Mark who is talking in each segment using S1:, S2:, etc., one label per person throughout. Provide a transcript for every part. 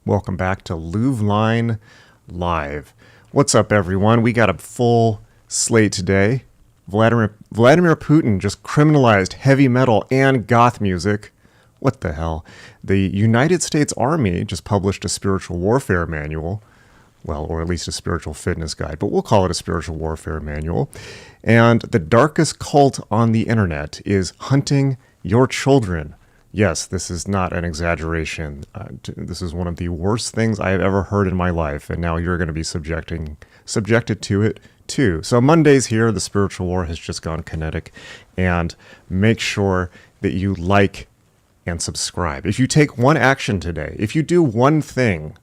S1: Welcome back to Louv Line Live. What's up, everyone? We got a full slate today. Vladimir Putin just criminalized heavy metal and goth music. What the hell? The United States Army just published a spiritual warfare manual. Well, or at least a spiritual fitness guide, but we'll call it a spiritual warfare manual. And the darkest cult on the internet is hunting your children. Yes, this is not an exaggeration. This is one of the worst things I have ever heard in my life, and now you're going to be subjected to it too. So Monday's here, the spiritual war has just gone kinetic, and make sure that you like and subscribe. If you take one action today, if you do one thing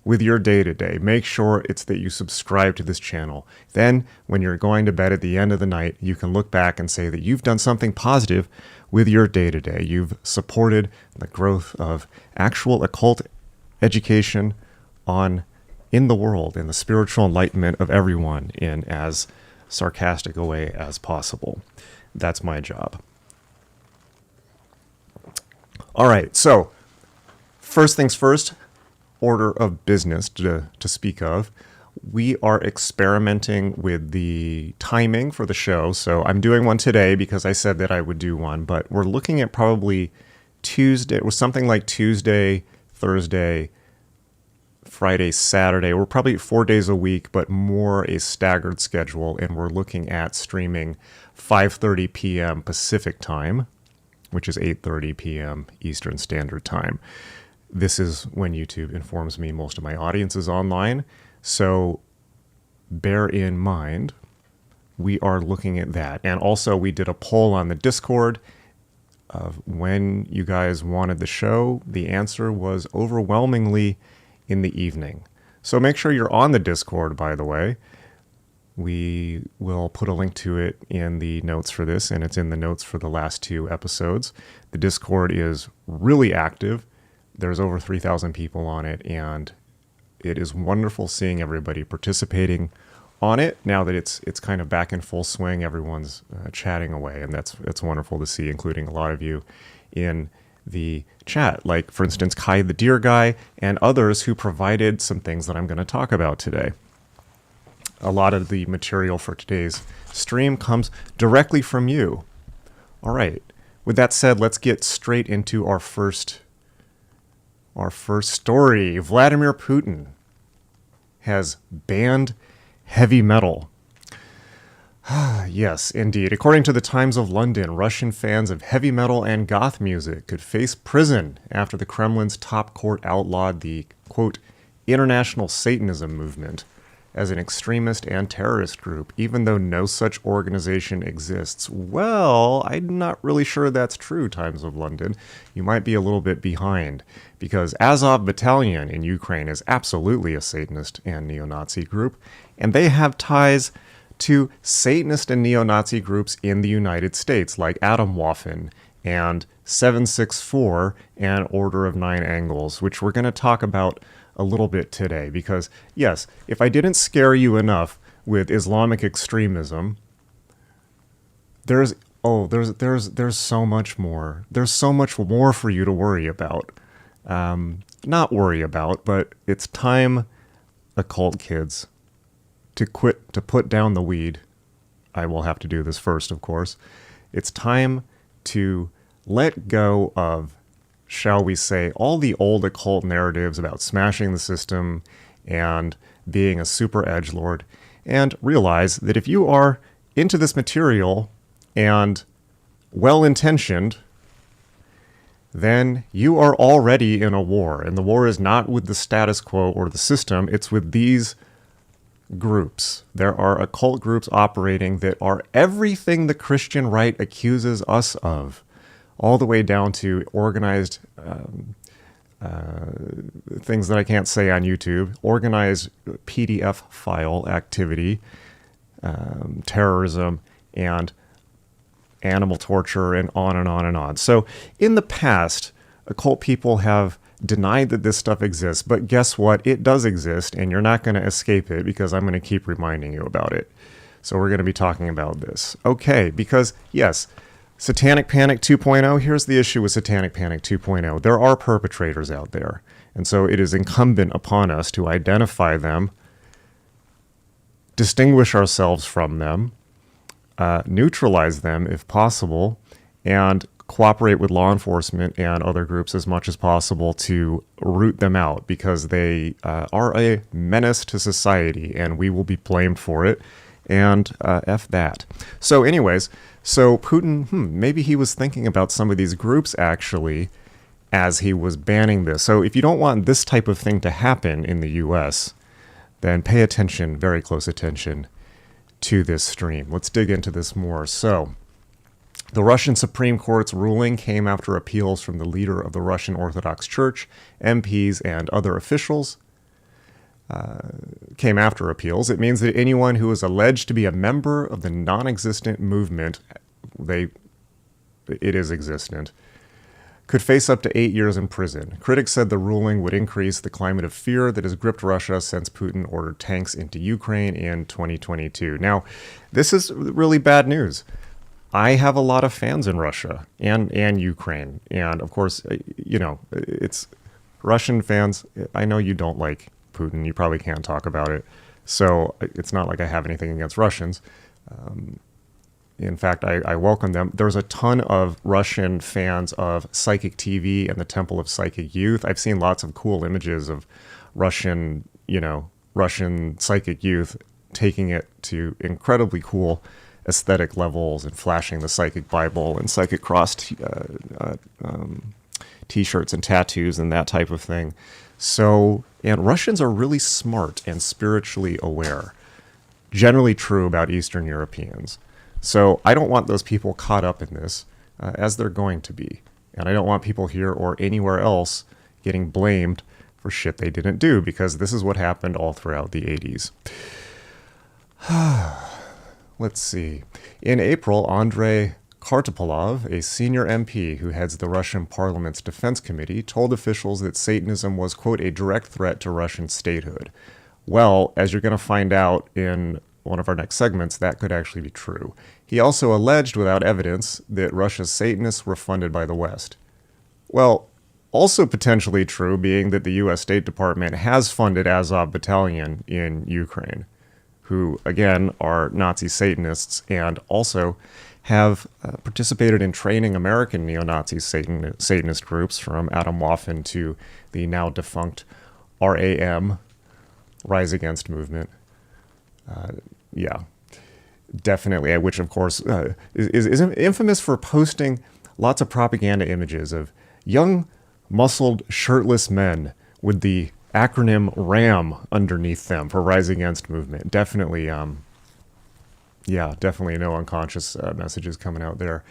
S1: with your day-to-day, make sure it's that you subscribe to this channel. Then, when you're going to bed at the end of the night, you can look back and say that you've done something positive with your day-to-day. You've supported the growth of actual occult education in the world, in the spiritual enlightenment of everyone, in as sarcastic a way as possible. That's my job. All right, so first things first, order of business to speak of. We are experimenting with the timing for the show. So I'm doing one today because I said that I would do one, but we're looking at probably Tuesday. It was something like Tuesday, Thursday, Friday, Saturday. We're probably 4 days a week, but more a staggered schedule. And we're looking at streaming 5:30 p.m. Pacific time, which is 8:30 p.m. Eastern Standard Time. This is when YouTube informs me most of my audience is online. So bear in mind, we are looking at that. And also we did a poll on the Discord of when you guys wanted the show. The answer was overwhelmingly in the evening. So make sure you're on the Discord, by the way. We will put a link to it in the notes for this, and it's in the notes for the last two episodes. The Discord is really active. There's over 3,000 people on it, and it is wonderful seeing everybody participating on it. Now that it's kind of back in full swing, everyone's chatting away, and that's wonderful to see, including a lot of you in the chat. Like, for instance, Kai the Deer Guy and others who provided some things that I'm going to talk about today. A lot of the material for today's stream comes directly from you. All right. With that said, let's get straight into our first story. Vladimir Putin has banned heavy metal. Yes, indeed. According to the Times of London, Russian fans of heavy metal and goth music could face prison after the Kremlin's top court outlawed the, quote, international Satanism movement as an extremist and terrorist group, even though no such organization exists. Well, I'm not really sure that's true, Times of London. You might be a little bit behind, because Azov Battalion in Ukraine is absolutely a Satanist and neo-Nazi group, and they have ties to Satanist and neo-Nazi groups in the United States, like Atomwaffen and 764 and Order of Nine Angles, which we're going to talk about a little bit today, because yes, if I didn't scare you enough with Islamic extremism, there's so much more. There's so much more for you to worry about. Not worry about, but it's time, occult kids, to put down the weed. I will have to do this first, of course. It's time to let go of, shall we say, all the old occult narratives about smashing the system and being a super edgelord, and realize that if you are into this material and well-intentioned, then you are already in a war. And the war is not with the status quo or the system, it's with these groups. There are occult groups operating that are everything the Christian right accuses us of, all the way down to organized things that I can't say on YouTube, organized PDF file activity, terrorism, and animal torture, and on and on and on. So in the past, occult people have denied that this stuff exists, but guess what? It does exist, and you're not going to escape it, because I'm going to keep reminding you about it. So we're going to be talking about this. Okay, because yes, Satanic Panic 2.0, here's the issue with Satanic Panic 2.0. There are perpetrators out there, And so it is incumbent upon us to identify them, distinguish ourselves from them, neutralize them if possible, and cooperate with law enforcement and other groups as much as possible to root them out, because they are a menace to society and we will be blamed for it. And F that. So anyways, so Putin, maybe he was thinking about some of these groups actually as he was banning this. So if you don't want this type of thing to happen in the US, then pay attention, very close attention to this stream. Let's dig into this more. So the Russian Supreme Court's ruling came after appeals from the leader of the Russian Orthodox Church, MPs, and other officials. Came after appeals. It means that anyone who is alleged to be a member of the non-existent movement, it is existent, could face up to 8 years in prison. Critics said the ruling would increase the climate of fear that has gripped Russia since Putin ordered tanks into Ukraine in 2022. Now, this is really bad news. I have a lot of fans in Russia and Ukraine. And of course, it's Russian fans. I know you don't like Putin. You probably can't talk about it. So it's not like I have anything against Russians. In fact, I welcome them. There's a ton of Russian fans of Psychic TV and the Temple of Psychic Youth. I've seen lots of cool images of Russian psychic youth taking it to incredibly cool aesthetic levels and flashing the Psychic Bible and Psychic Cross t-shirts and tattoos and that type of thing. So, and Russians are really smart and spiritually aware. Generally true about Eastern Europeans. So I don't want those people caught up in this, as they're going to be. And I don't want people here or anywhere else getting blamed for shit they didn't do, because this is what happened all throughout the 80s. Let's see. In April, Andrei Kartopolov, a senior MP who heads the Russian Parliament's Defense Committee, told officials that Satanism was, quote, a direct threat to Russian statehood. Well, as you're going to find out in one of our next segments, that could actually be true. He also alleged, without evidence, that Russia's Satanists were funded by the West. Well, also potentially true, being that the U.S. State Department has funded Azov Battalion in Ukraine, who, again, are Nazi Satanists and also have participated in training American neo-Nazi Satanist groups, from Adam Waffen to the now defunct RAM, Rise Against movement. Yeah, definitely, which of course is infamous for posting lots of propaganda images of young, muscled, shirtless men with the acronym RAM underneath them for Rise Against movement. Definitely, definitely no unconscious messages coming out there.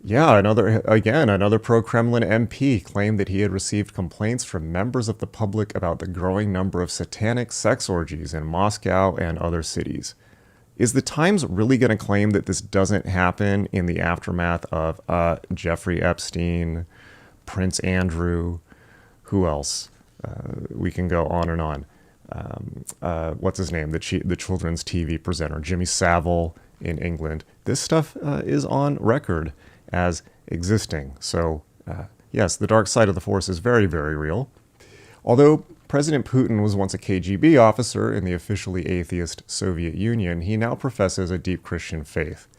S1: Yeah, another pro-Kremlin MP claimed that he had received complaints from members of the public about the growing number of satanic sex orgies in Moscow and other cities. Is the Times really going to claim that this doesn't happen in the aftermath of Jeffrey Epstein, Prince Andrew, who else? We can go on and on. What's his name? The children's TV presenter, Jimmy Savile in England. This stuff is on record as existing. So, yes, the dark side of the Force is very, very real. Although President Putin was once a KGB officer in the officially atheist Soviet Union, he now professes a deep Christian faith.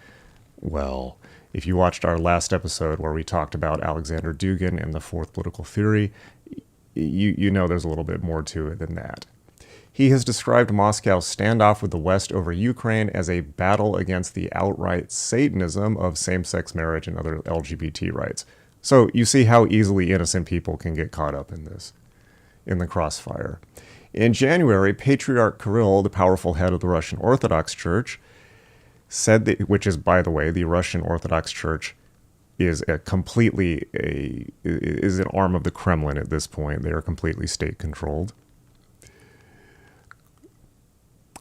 S1: Well, if you watched our last episode where we talked about Alexander Dugin and the fourth political theory, you know there's a little bit more to it than that. He has described Moscow's standoff with the West over Ukraine as a battle against the outright Satanism of same-sex marriage and other LGBT rights. So you see how easily innocent people can get caught up in this, in the crossfire. In January, Patriarch Kirill, the powerful head of the Russian Orthodox Church, said that, which is, by the way, the Russian Orthodox Church is is an arm of the Kremlin at this point. They are completely state-controlled.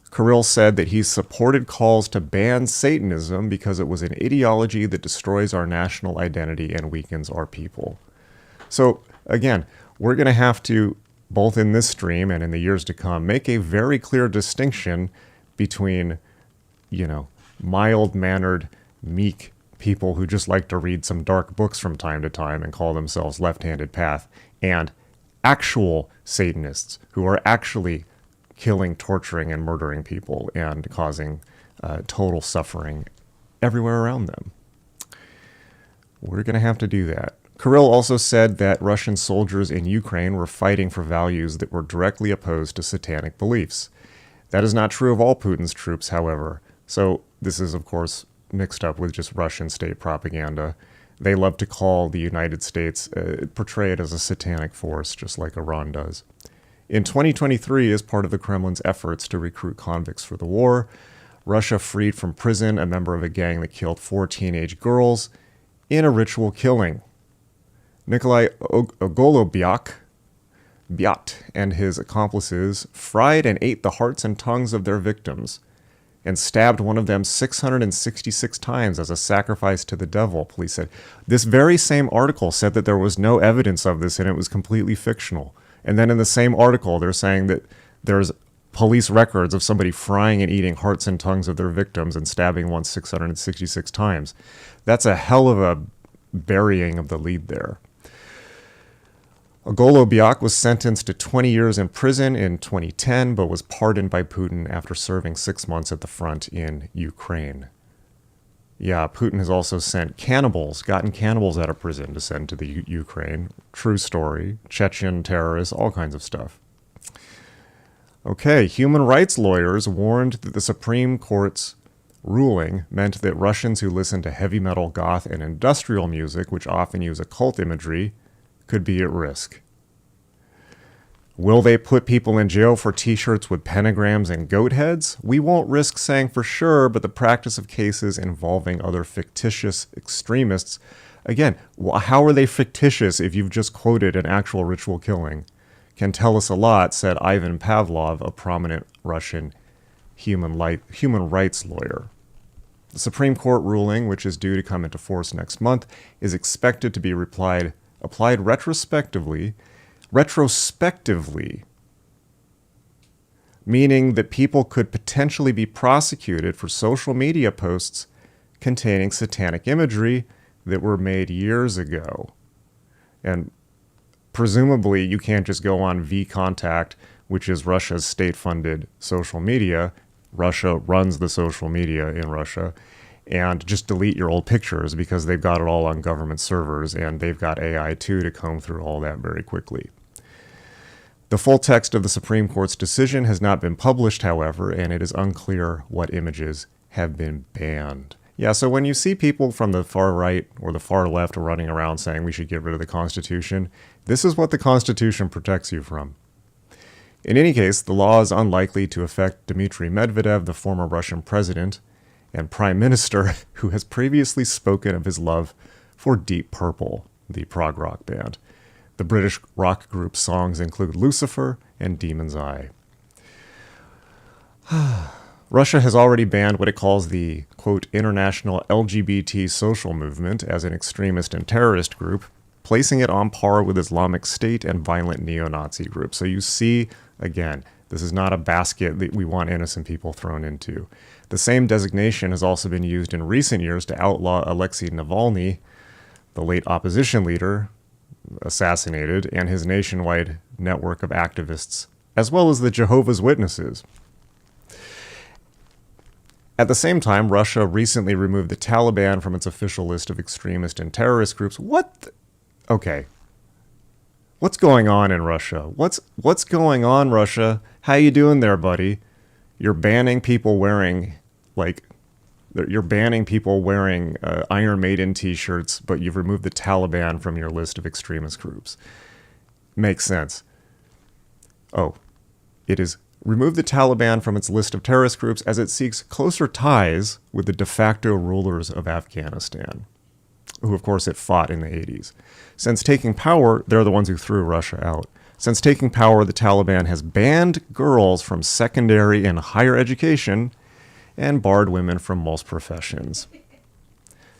S1: Kirill said that he supported calls to ban Satanism because it was an ideology that destroys our national identity and weakens our people. So, again, we're going to have to, both in this stream and in the years to come, make a very clear distinction between, mild-mannered, meek people who just like to read some dark books from time to time and call themselves Left-Handed Path, and actual Satanists who are actually killing, torturing, and murdering people and causing total suffering everywhere around them. We're going to have to do that. Kirill also said that Russian soldiers in Ukraine were fighting for values that were directly opposed to satanic beliefs. That is not true of all Putin's troops, however. So this is, of course, mixed up with just Russian state propaganda. They love to call the United States, portray it as a satanic force, just like Iran does. In 2023, as part of the Kremlin's efforts to recruit convicts for the war, Russia freed from prison a member of a gang that killed 4 teenage girls in a ritual killing. Nikolai Ogolobyak and his accomplices fried and ate the hearts and tongues of their victims and stabbed one of them 666 times as a sacrifice to the devil, police said. This very same article said that there was no evidence of this and it was completely fictional. And then in the same article, they're saying that there's police records of somebody frying and eating hearts and tongues of their victims and stabbing one 666 times. That's a hell of a burying of the lead there. Ogolobyak was sentenced to 20 years in prison in 2010, but was pardoned by Putin after serving 6 months at the front in Ukraine. Yeah, Putin has also gotten cannibals out of prison to send to the Ukraine. True story. Chechen terrorists, all kinds of stuff. Okay, human rights lawyers warned that the Supreme Court's ruling meant that Russians who listen to heavy metal, goth, and industrial music, which often use occult imagery, could be at risk. Will they put people in jail for t-shirts with pentagrams and goat heads? We won't risk saying for sure, but the practice of cases involving other fictitious extremists, again, how are they fictitious if you've just quoted an actual ritual killing, can tell us a lot, said Ivan Pavlov, a prominent Russian human rights lawyer. The Supreme Court ruling, which is due to come into force next month, is expected to be applied retrospectively, meaning that people could potentially be prosecuted for social media posts containing satanic imagery that were made years ago. And presumably you can't just go on VKontakte, which is Russia's state-funded social media. Russia runs the social media in Russia, and just delete your old pictures because they've got it all on government servers and they've got AI too to comb through all that very quickly. The full text of the Supreme Court's decision has not been published, however, and it is unclear what images have been banned. Yeah, so when you see people from the far right or the far left running around saying we should get rid of the Constitution, this is what the Constitution protects you from. In any case, the law is unlikely to affect Dmitry Medvedev, the former Russian president and prime minister, who has previously spoken of his love for Deep Purple, the prog rock band. The British rock group's songs include Lucifer and Demon's Eye. Russia has already banned what it calls the, quote, international LGBT social movement as an extremist and terrorist group, placing it on par with Islamic State and violent neo-Nazi groups. So you see, again, this is not a basket that we want innocent people thrown into. The same designation has also been used in recent years to outlaw Alexei Navalny, the late opposition leader, assassinated, and his nationwide network of activists, as well as the Jehovah's Witnesses. At the same time, Russia recently removed the Taliban from its official list of extremist and terrorist groups. Okay. What's going on in Russia? What's going on, Russia? How you doing there, buddy? You're banning people wearing, Iron Maiden t-shirts, but you've removed the Taliban from your list of extremist groups. Makes sense. Oh, it is remove the Taliban from its list of terrorist groups as it seeks closer ties with the de facto rulers of Afghanistan, who, of course, it fought in the 80s. Since taking power, they're the ones who threw Russia out. Since taking power, the Taliban has banned girls from secondary and higher education and barred women from most professions.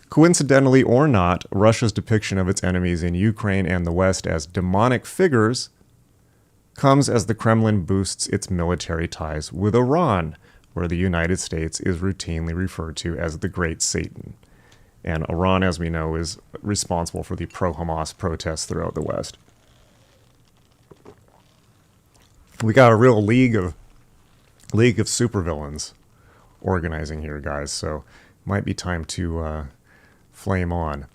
S1: Coincidentally or not, Russia's depiction of its enemies in Ukraine and the West as demonic figures comes as the Kremlin boosts its military ties with Iran, where the United States is routinely referred to as the Great Satan. And Iran, as we know, is responsible for the pro-Hamas protests throughout the West. We got a real league of supervillains organizing here, guys, so might be time to flame on.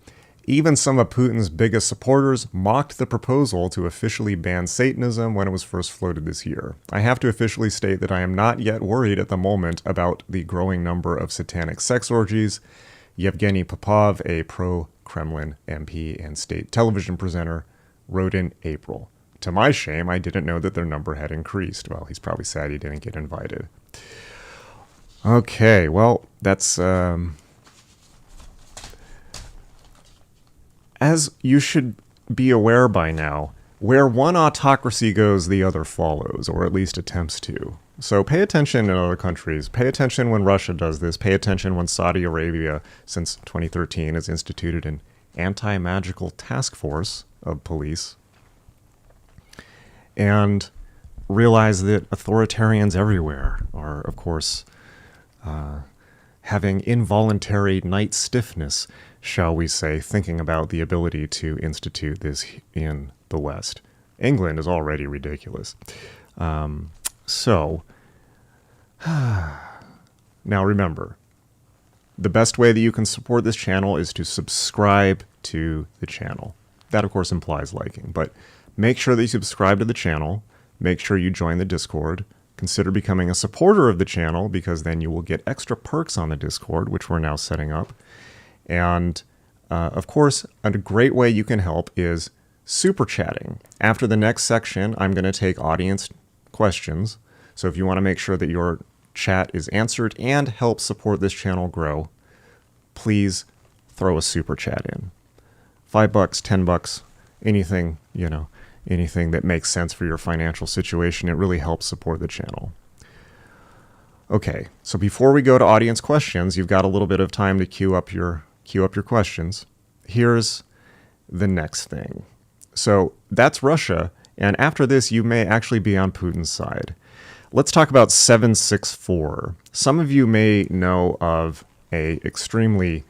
S1: Even some of Putin's biggest supporters mocked the proposal to officially ban Satanism when it was first floated this year. I have to officially state that I am not yet worried at the moment about the growing number of satanic sex orgies. Yevgeny Popov, a pro-Kremlin MP and state television presenter, wrote in April. To my shame, I didn't know that their number had increased. Well, he's probably sad he didn't get invited. Okay, well, that's... As you should be aware by now, where one autocracy goes, the other follows, or at least attempts to. So pay attention in other countries. Pay attention when Russia does this. Pay attention when Saudi Arabia, since 2013, has instituted an anti-magical task force of police. And realize that authoritarians everywhere are, of course, having involuntary night stiffness, shall we say, thinking about the ability to institute this in the West. England is already ridiculous. So, now remember, the best way that you can support this channel is to subscribe to the channel. That, of course, implies liking, but make sure that you subscribe to the channel. Make sure you join the Discord. Consider becoming a supporter of the channel, because then you will get extra perks on the Discord, which we're now setting up. And, of course, a great way you can help is super chatting. After the next section, I'm going to take audience questions. So if you want to make sure that your chat is answered and help support this channel grow, please throw a super chat in. $5, $10, anything, anything that makes sense for your financial situation. It really helps support the channel. Okay, so before we go to audience questions, you've got a little bit of time to queue up your questions. Here's the next thing. So that's Russia, and after this, you may actually be on Putin's side. Let's talk about 764. Some of you may know of a extremely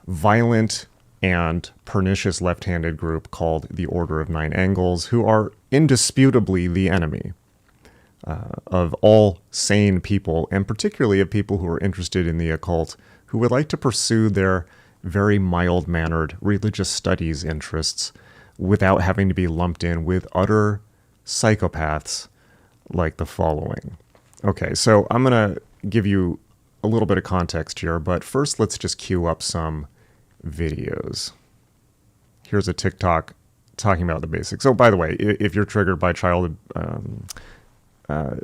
S1: violent and pernicious left-handed group called the Order of Nine Angles, who are indisputably the enemy of all sane people, and particularly of people who are interested in the occult, who would like to pursue their very mild-mannered religious studies interests without having to be lumped in with utter psychopaths like the following. Okay, so I'm going to give you a little bit of context here, but first let's just queue up some videos. Here's a TikTok talking about the basics. Oh, by the way, if you're triggered by child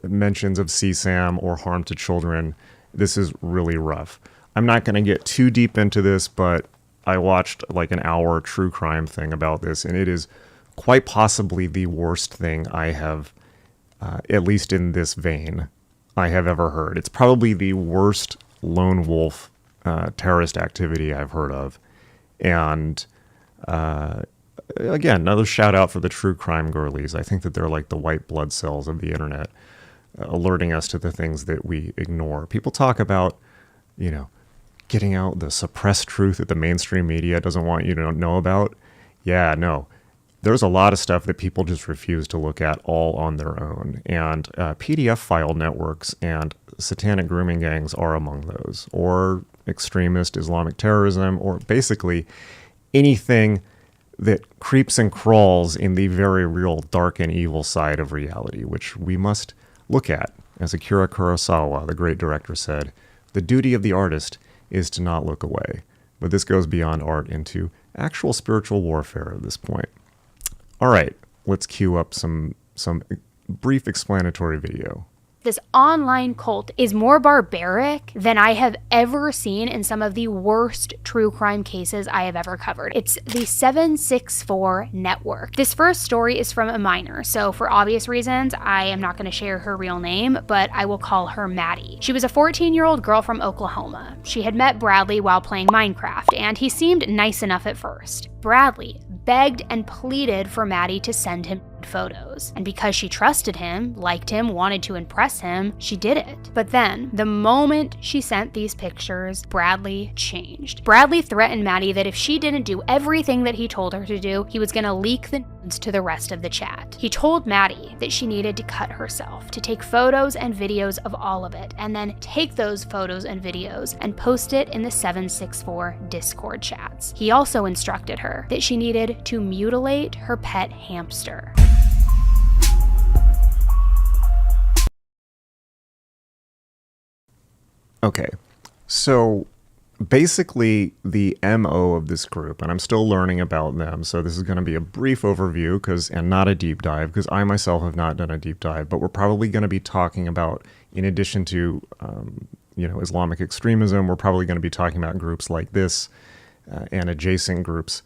S1: mentions of CSAM or harm to children, this is really rough. I'm not going to get too deep into this, but I watched like an hour true crime thing about this, and it is quite possibly the worst thing I have, at least in this vein, I have ever heard. It's probably the worst lone wolf terrorist activity I've heard of. And again, another shout out for the true crime girlies. I think that they're like the white blood cells of the internet, alerting us to the things that we ignore. People talk about, getting out the suppressed truth that the mainstream media doesn't want you to know about. Yeah, no. There's a lot of stuff that people just refuse to look at all on their own. And PDF file networks and satanic grooming gangs are among those. Or extremist Islamic terrorism, or basically anything that creeps and crawls in the very real dark and evil side of reality, which we must look at. As Akira Kurosawa, the great director, said, the duty of the artist is to not look away. But this goes beyond art into actual spiritual warfare at this point. All right, let's queue up some brief explanatory video.
S2: This online cult is more barbaric than I have ever seen in some of the worst true crime cases I have ever covered. It's the 764 network. This first story is from a minor, so for obvious reasons, I am not going to share her real name, but I will call her Maddie. She was a 14-year-old girl from Oklahoma. She had met Bradley while playing Minecraft, and he seemed nice enough at first. Bradley begged and pleaded for Maddie to send him photos. And because she trusted him, liked him, wanted to impress him, she did it. But then, the moment she sent these pictures, Bradley changed. Bradley threatened Maddie that if she didn't do everything that he told her to do, he was gonna leak the nudes to the rest of the chat. He told Maddie that she needed to cut herself, to take photos and videos of all of it, and then take those photos and videos and post it in the 764 Discord chats. He also instructed her that she needed to mutilate her pet hamster.
S1: Okay, so basically the MO of this group, and I'm still learning about them, so this is going to be a brief overview and not a deep dive, because I myself have not done a deep dive, but we're probably going to be talking about, in addition to Islamic extremism, we're probably going to be talking about groups like this and adjacent groups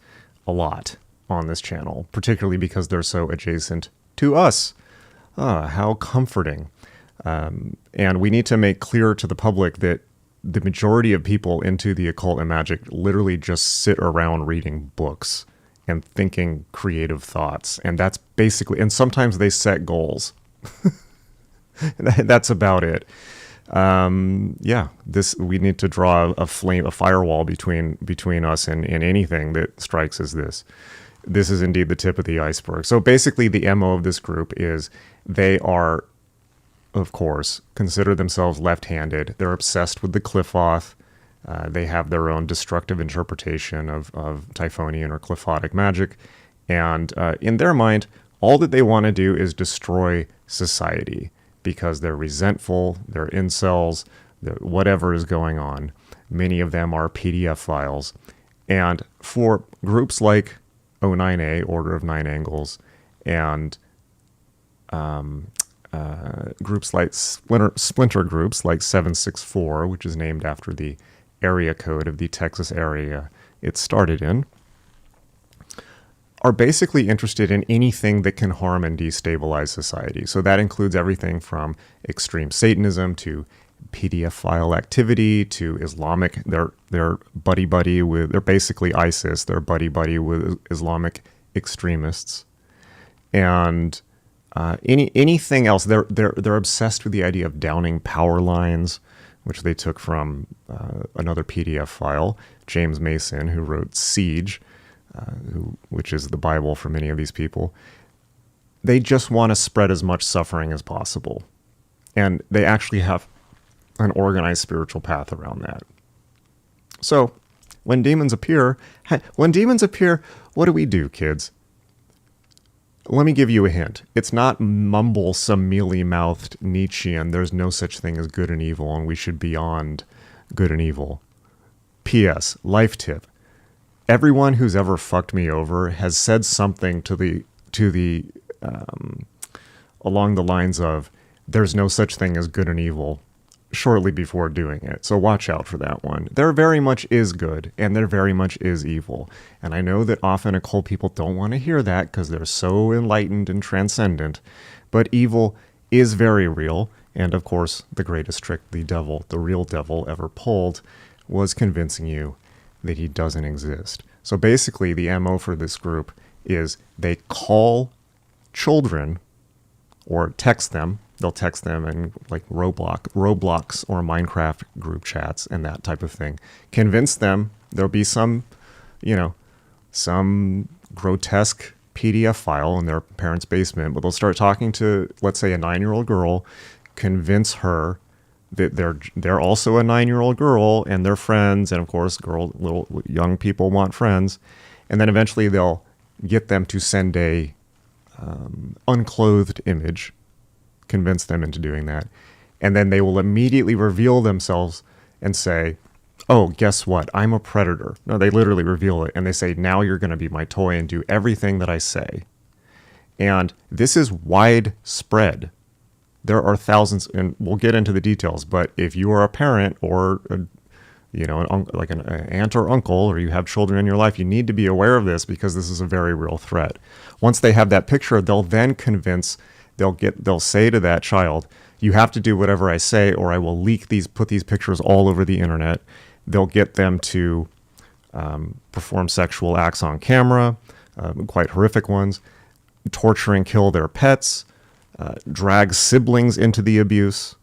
S1: a lot on this channel, particularly because they're so adjacent to us. How comforting. And we need to make clear to the public that the majority of people into the occult and magic literally just sit around reading books and thinking creative thoughts. And that's basically, and sometimes they set goals. That's about it. We need to draw a firewall between us and anything that strikes as this. This is indeed the tip of the iceberg. So basically the MO of this group is they are, of course, consider themselves left-handed. They're obsessed with the Qliphoth. They have their own destructive interpretation of Typhonian or Qliphotic magic. And in their mind, all that they want to do is destroy society because they're resentful, they're incels, whatever is going on. Many of them are PDF files. And for groups like O9A, Order of Nine Angles, and groups like splinter groups like 764, which is named after the area code of the Texas area it started in, are basically interested in anything that can harm and destabilize society. So that includes everything from extreme Satanism to PDF file activity to Islamic. They're buddy with. They're basically ISIS. They're buddy with Islamic extremists, and anything else. They're obsessed with the idea of downing power lines, which they took from another PDF file, James Mason, who wrote Siege, which is the Bible for many of these people. They just want to spread as much suffering as possible, and they actually have an organized spiritual path around that. So when demons appear, what do we do, kids? Let me give you a hint. It's not mumble some mealy-mouthed Nietzschean, there's no such thing as good and evil, and we should be beyond good and evil. P.S. Life tip. Everyone who's ever fucked me over has said something to the along the lines of, there's no such thing as good and evil, shortly before doing it. So watch out for that one. There very much is good, and there very much is evil. And I know that often occult people don't want to hear that because they're so enlightened and transcendent. But evil is very real. And of course, the greatest trick the real devil ever pulled was convincing you that he doesn't exist. So basically, the MO for this group is they call children or text them. They'll text them in like Roblox or Minecraft group chats and that type of thing. Convince them there'll be some grotesque PDF file in their parents' basement, but they'll start talking to, let's say, a 9-year-old girl, convince her that they're also a 9-year-old girl and they're friends, and of course, little young people want friends, and then eventually they'll get them to send a unclothed image. Convince them into doing that, and then they will immediately reveal themselves and say, oh, guess what, I'm a predator. No, they literally reveal it, and they say, now you're going to be my toy and do everything that I say. And this is widespread. There are thousands, and we'll get into the details, but if you are a parent or an aunt or uncle, or you have children in your life, you need to be aware of this because this is a very real threat. Once they have that picture, they'll then convince. They'll say to that child, you have to do whatever I say or I will put these pictures all over the internet. They'll get them to perform sexual acts on camera, quite horrific ones. torture and kill their pets, drag siblings into the abuse.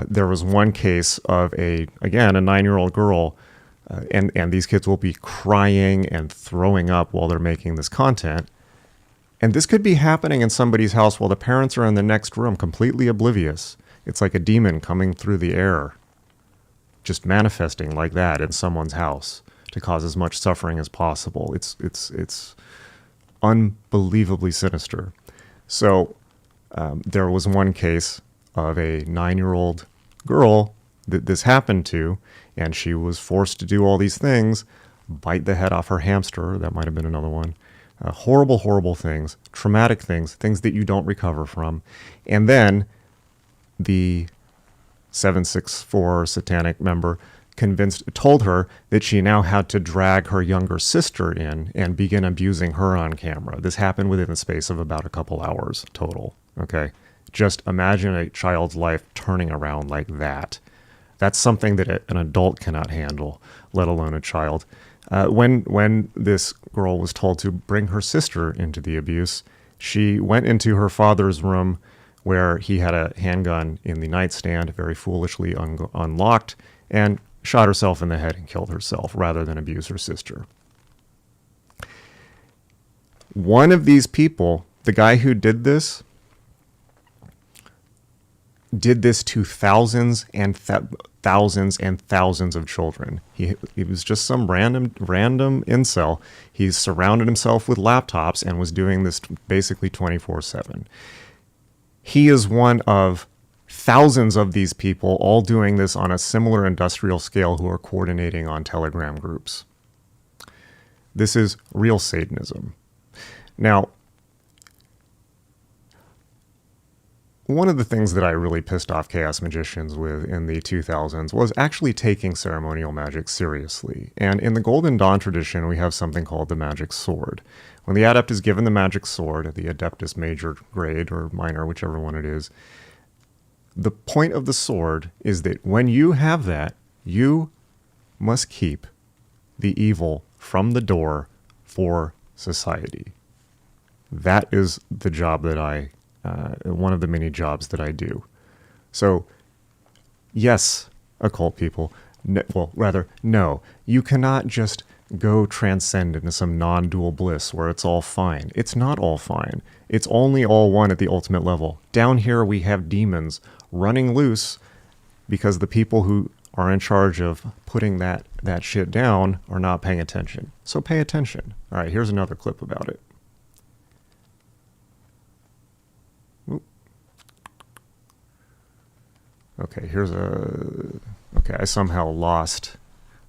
S1: There was one case of a 9-year-old girl, and these kids will be crying and throwing up while they're making this content. And this could be happening in somebody's house while the parents are in the next room, completely oblivious. It's like a demon coming through the air, just manifesting like that in someone's house to cause as much suffering as possible. It's unbelievably sinister. So there was one case of a 9-year-old girl that this happened to, and she was forced to do all these things, bite the head off her hamster. That might have been another one. Horrible, horrible things, traumatic things that you don't recover from. And then the 764 satanic member told her that she now had to drag her younger sister in and begin abusing her on camera. This happened within the space of about a couple hours total. Okay. Just imagine a child's life turning around like that. That's something that an adult cannot handle, let alone a child. When this girl was told to bring her sister into the abuse, she went into her father's room where he had a handgun in the nightstand, very foolishly unlocked, and shot herself in the head and killed herself rather than abuse her sister. One of these people, the guy who did this to thousands and thousands and thousands of children. He was just some random incel. He surrounded himself with laptops and was doing this basically 24/7. He is one of thousands of these people all doing this on a similar industrial scale who are coordinating on Telegram groups. This is real Satanism. Now, one of the things that I really pissed off chaos magicians with in the 2000s was actually taking ceremonial magic seriously. And in the Golden Dawn tradition, we have something called the magic sword. When the adept is given the magic sword, the adeptus major grade or minor, whichever one it is, the point of the sword is that when you have that, you must keep the evil from the door for society. That is the job that one of the many jobs that I do. So, yes, occult people, no, you cannot just go transcend into some non-dual bliss where it's all fine. It's not all fine. It's only all one at the ultimate level. Down here we have demons running loose because the people who are in charge of putting that shit down are not paying attention. So pay attention. All right, here's another clip about it. Okay, I somehow lost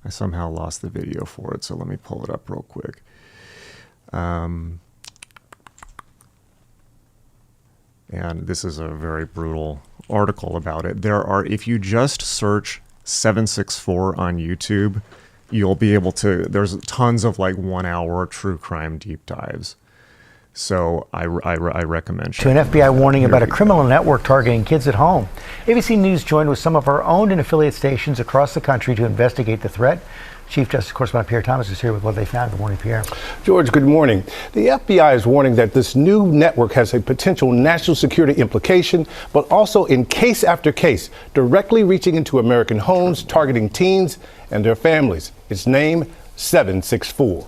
S1: the video for it, so let me pull it up real quick. And this is a very brutal article about it. If you just search 764 on YouTube, you'll be able to, there's tons of like 1 hour true crime deep dives. So I recommend
S3: to an FBI warning about a criminal network targeting kids at home. ABC News joined with some of our owned and affiliate stations across the country to investigate the threat. Chief Justice Correspondent Pierre Thomas is here with what they found. Good morning, Pierre.
S4: George, good morning. The FBI is warning that this new network has a potential national security implication, but also in case after case, directly reaching into American homes, targeting teens and their families. Its name, 764.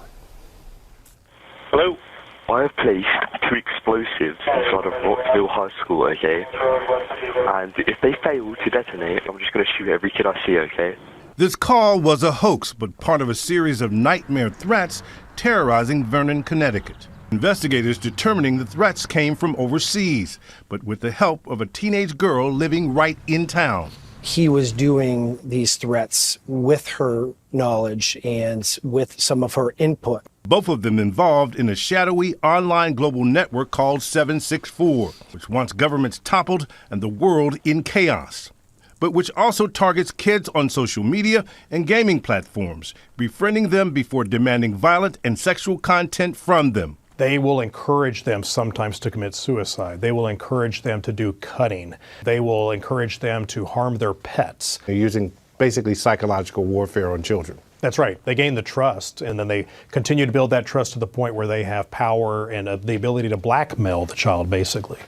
S5: Hello. I have placed 2 explosives inside of Rockville High School, okay? And if they fail to detonate, I'm just going to shoot every kid I see, okay?
S6: This call was a hoax, but part of a series of nightmare threats terrorizing Vernon, Connecticut. Investigators determining the threats came from overseas, but with the help of a teenage girl living right in town.
S7: He was doing these threats with her knowledge and with some of her input.
S6: Both of them involved in a shadowy online global network called 764, which wants governments toppled and the world in chaos, but which also targets kids on social media and gaming platforms, befriending them before demanding violent and sexual content from them.
S8: They will encourage them sometimes to commit suicide. They will encourage them to do cutting. They will encourage them to harm their pets.
S4: They're using basically psychological warfare on children.
S8: That's right. They gain the trust, and then they continue to build that trust to the point where they have power and the ability to blackmail the child, basically.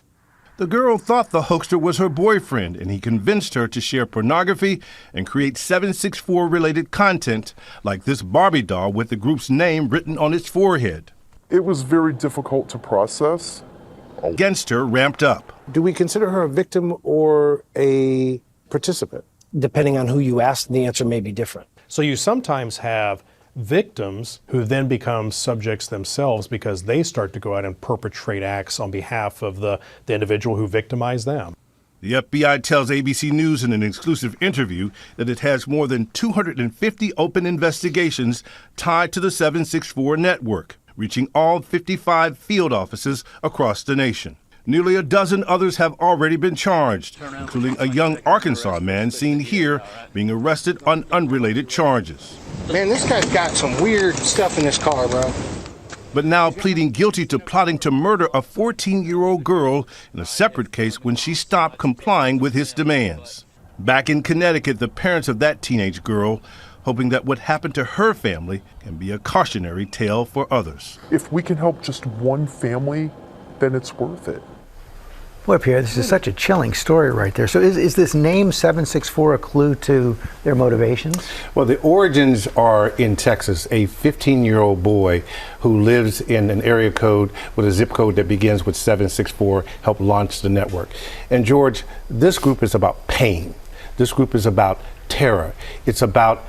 S6: The girl thought the hoaxer was her boyfriend, and he convinced her to share pornography and create 764-related content, like this Barbie doll with the group's name written on its forehead.
S9: It was very difficult to process.
S6: Against her ramped up.
S4: Do we consider her a victim or a participant?
S7: Depending on who you ask, the answer may be different.
S8: So you sometimes have victims who then become subjects themselves because they start to go out and perpetrate acts on behalf of the individual who victimized them.
S6: The FBI tells ABC News in an exclusive interview that it has more than 250 open investigations tied to the 764 network, reaching all 55 field offices across the nation. Nearly a dozen others have already been charged, including a young Arkansas man seen here being arrested on unrelated charges.
S10: Man, this guy's got some weird stuff in his car, bro.
S6: But now pleading guilty to plotting to murder a 14-year-old girl in a separate case when she stopped complying with his demands. Back in Connecticut, the parents of that teenage girl hoping that what happened to her family can be a cautionary tale for others.
S9: If we can help just one family, then it's worth it.
S3: Boy, Pierre, this is such a chilling story right there. So is this name 764 a clue to their motivations?
S4: Well, the origins are in Texas. A 15-year-old boy who lives in an area code with a zip code that begins with 764 helped launch the network. And George, this group is about pain. This group is about terror. It's about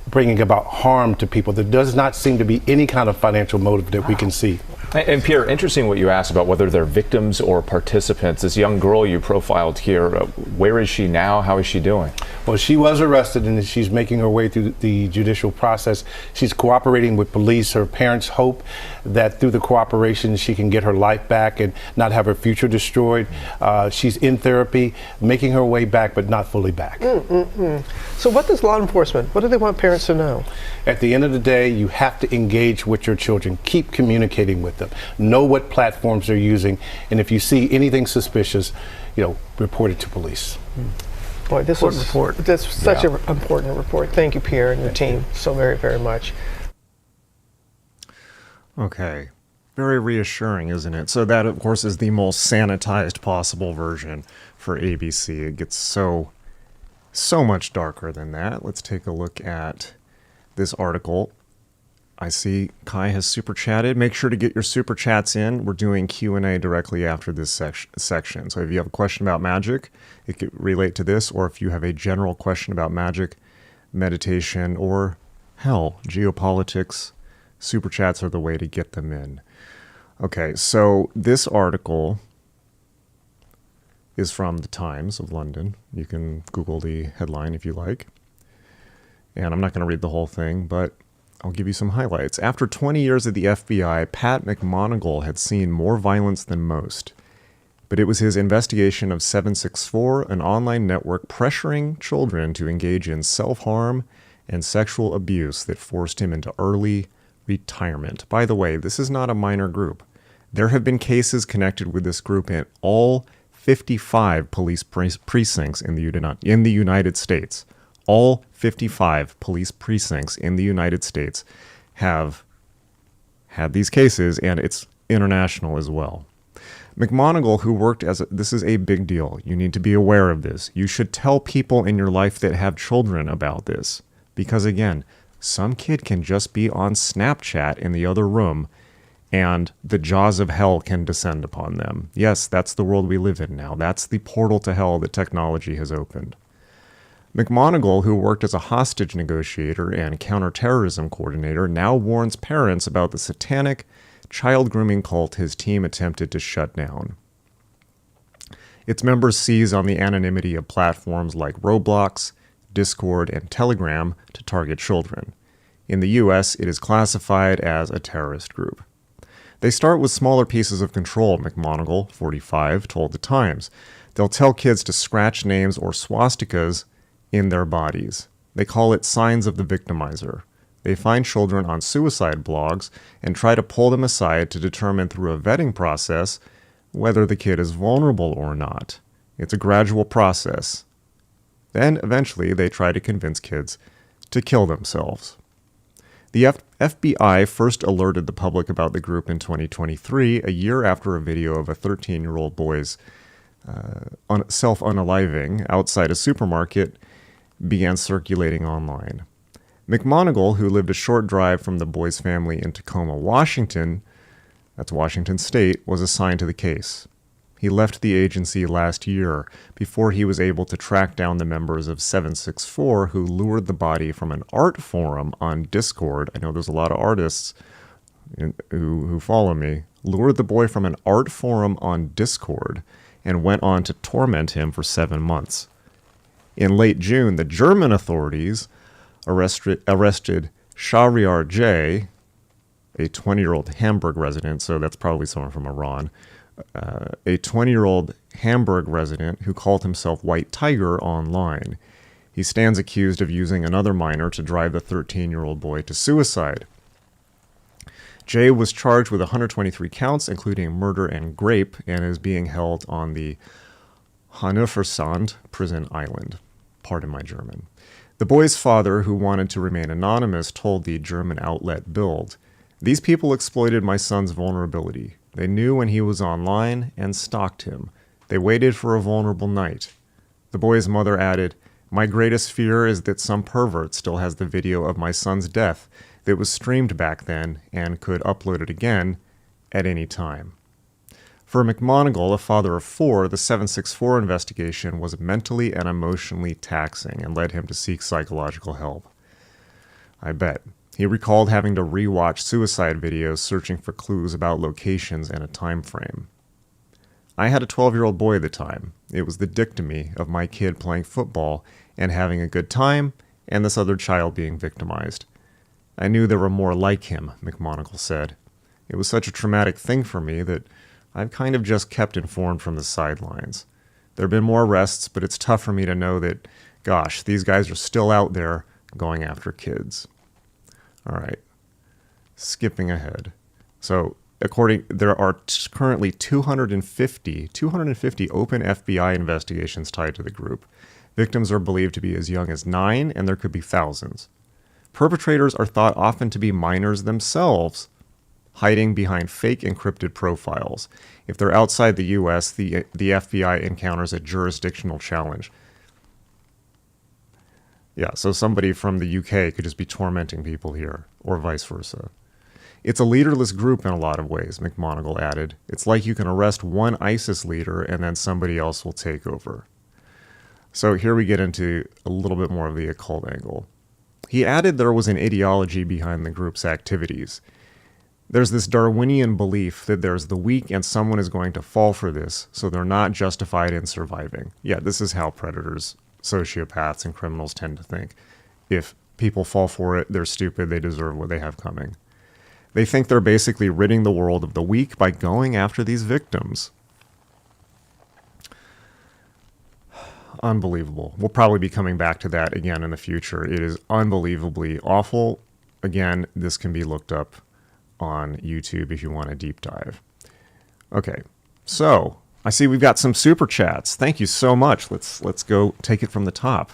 S4: bringing about harm to people. There does not seem to be any kind of financial motive that we can see.
S11: And Pierre, interesting what you asked about whether they're victims or participants. This young girl you profiled here, where is she now? How is she doing?
S4: Well, she was arrested and she's making her way through the judicial process. She's cooperating with police. Her parents hope that through the cooperation she can get her life back and not have her future destroyed. She's in therapy, making her way back, but not fully back.
S10: So what does law enforcement, what do they want parents to know?
S4: At the end of the day, you have to engage with your children. Keep communicating with them. Know what platforms they're using. And if you see anything suspicious, report it to police.
S10: Boy, this is that's such an important report. Thank you, Pierre, and your team so very, very much.
S1: Okay. Very reassuring, isn't it? So that, of course, is the most sanitized possible version for ABC. It gets so much darker than that. Let's take a look at this article. I see Kai has super chatted. Make sure to get your super chats in. We're doing Q&A directly after this section. So if you have a question about magic, it could relate to this, or if you have a general question about magic, meditation, or hell, geopolitics, super chats are the way to get them in. Okay, so this article is from the Times of London. You can Google the headline if you like. And I'm not going to read the whole thing, but I'll give you some highlights. After 20 years at the FBI, Pat McMonagle had seen more violence than most. But it was his investigation of 764, an online network pressuring children to engage in self-harm and sexual abuse, that forced him into early retirement. By the way, this is not a minor group. There have been cases connected with this group in all 55 police precincts in the United States. All 55 police precincts in the United States have had these cases, and it's international as well. McMonagle, who worked this is a big deal. You need to be aware of this. You should tell people in your life that have children about this. Because again, some kid can just be on Snapchat in the other room, and the jaws of hell can descend upon them. Yes, that's the world we live in now. That's the portal to hell that technology has opened. McMonagle, who worked as a hostage negotiator and counterterrorism coordinator, now warns parents about the satanic child grooming cult his team attempted to shut down. Its members seize on the anonymity of platforms like Roblox, Discord, and Telegram to target children. In the US, it is classified as a terrorist group. They start with smaller pieces of control, McMonagle, 45, told The Times. They'll tell kids to scratch names or swastikas in their bodies. They call it signs of the victimizer. They find children on suicide blogs and try to pull them aside to determine through a vetting process whether the kid is vulnerable or not. It's a gradual process. Then, eventually, they try to convince kids to kill themselves. The FBI first alerted the public about the group in 2023, a year after a video of a 13-year-old boy's self-unaliving outside a supermarket began circulating online. McMonigal, who lived a short drive from the boy's family in Tacoma, Washington, that's Washington State, was assigned to the case. He left the agency last year before he was able to track down the members of 764 who lured the body from an art forum on Discord. I know there's a lot of artists who follow me. Lured the boy from an art forum on Discord and went on to torment him for 7 months. In late June, the German authorities arrested Shahriar J., a 20-year-old Hamburg resident, so that's probably someone from Iran, a 20-year-old Hamburg resident who called himself White Tiger online. He stands accused of using another minor to drive the 13-year-old boy to suicide. Jay was charged with 123 counts, including murder and rape, and is being held on the Hannoversand prison island. Pardon my German. The boy's father, who wanted to remain anonymous, told the German outlet Bild, "These people exploited my son's vulnerability. They knew when he was online and stalked him. They waited for a vulnerable night." The boy's mother added, "My greatest fear is that some pervert still has the video of my son's death that was streamed back then and could upload it again at any time." For McMonigal, a father of 4, the 764 investigation was mentally and emotionally taxing and led him to seek psychological help. I bet. He recalled having to rewatch suicide videos searching for clues about locations and a time frame. "I had a 12-year-old boy at the time. It was the dichotomy of my kid playing football and having a good time and this other child being victimized. I knew there were more like him," McMonigal said. "It was such a traumatic thing for me that I've kind of just kept informed from the sidelines. There have been more arrests, but it's tough for me to know that, gosh, these guys are still out there going after kids." All right, skipping ahead. So, there are currently 250 open FBI investigations tied to the group. Victims are believed to be as young as 9, and there could be thousands. Perpetrators are thought often to be minors themselves, hiding behind fake encrypted profiles. If they're outside the U.S., the FBI encounters a jurisdictional challenge. Yeah, so somebody from the UK could just be tormenting people here, or vice versa. "It's a leaderless group in a lot of ways," McMonigal added. "It's like you can arrest one ISIS leader and then somebody else will take over." So here we get into a little bit more of the occult angle. He added there was an ideology behind the group's activities. There's this Darwinian belief that there's the weak and someone is going to fall for this, so they're not justified in surviving. Yeah, this is how predators, sociopaths, and criminals tend to think. If people fall for it, they're stupid, they deserve what they have coming. They think they're basically ridding the world of the weak by going after these victims. Unbelievable. We'll probably be coming back to that again in the future. It is unbelievably awful. Again, this can be looked up on YouTube if you want a deep dive. Okay, so I see we've got some super chats. Thank you so much. Let's go take it from the top.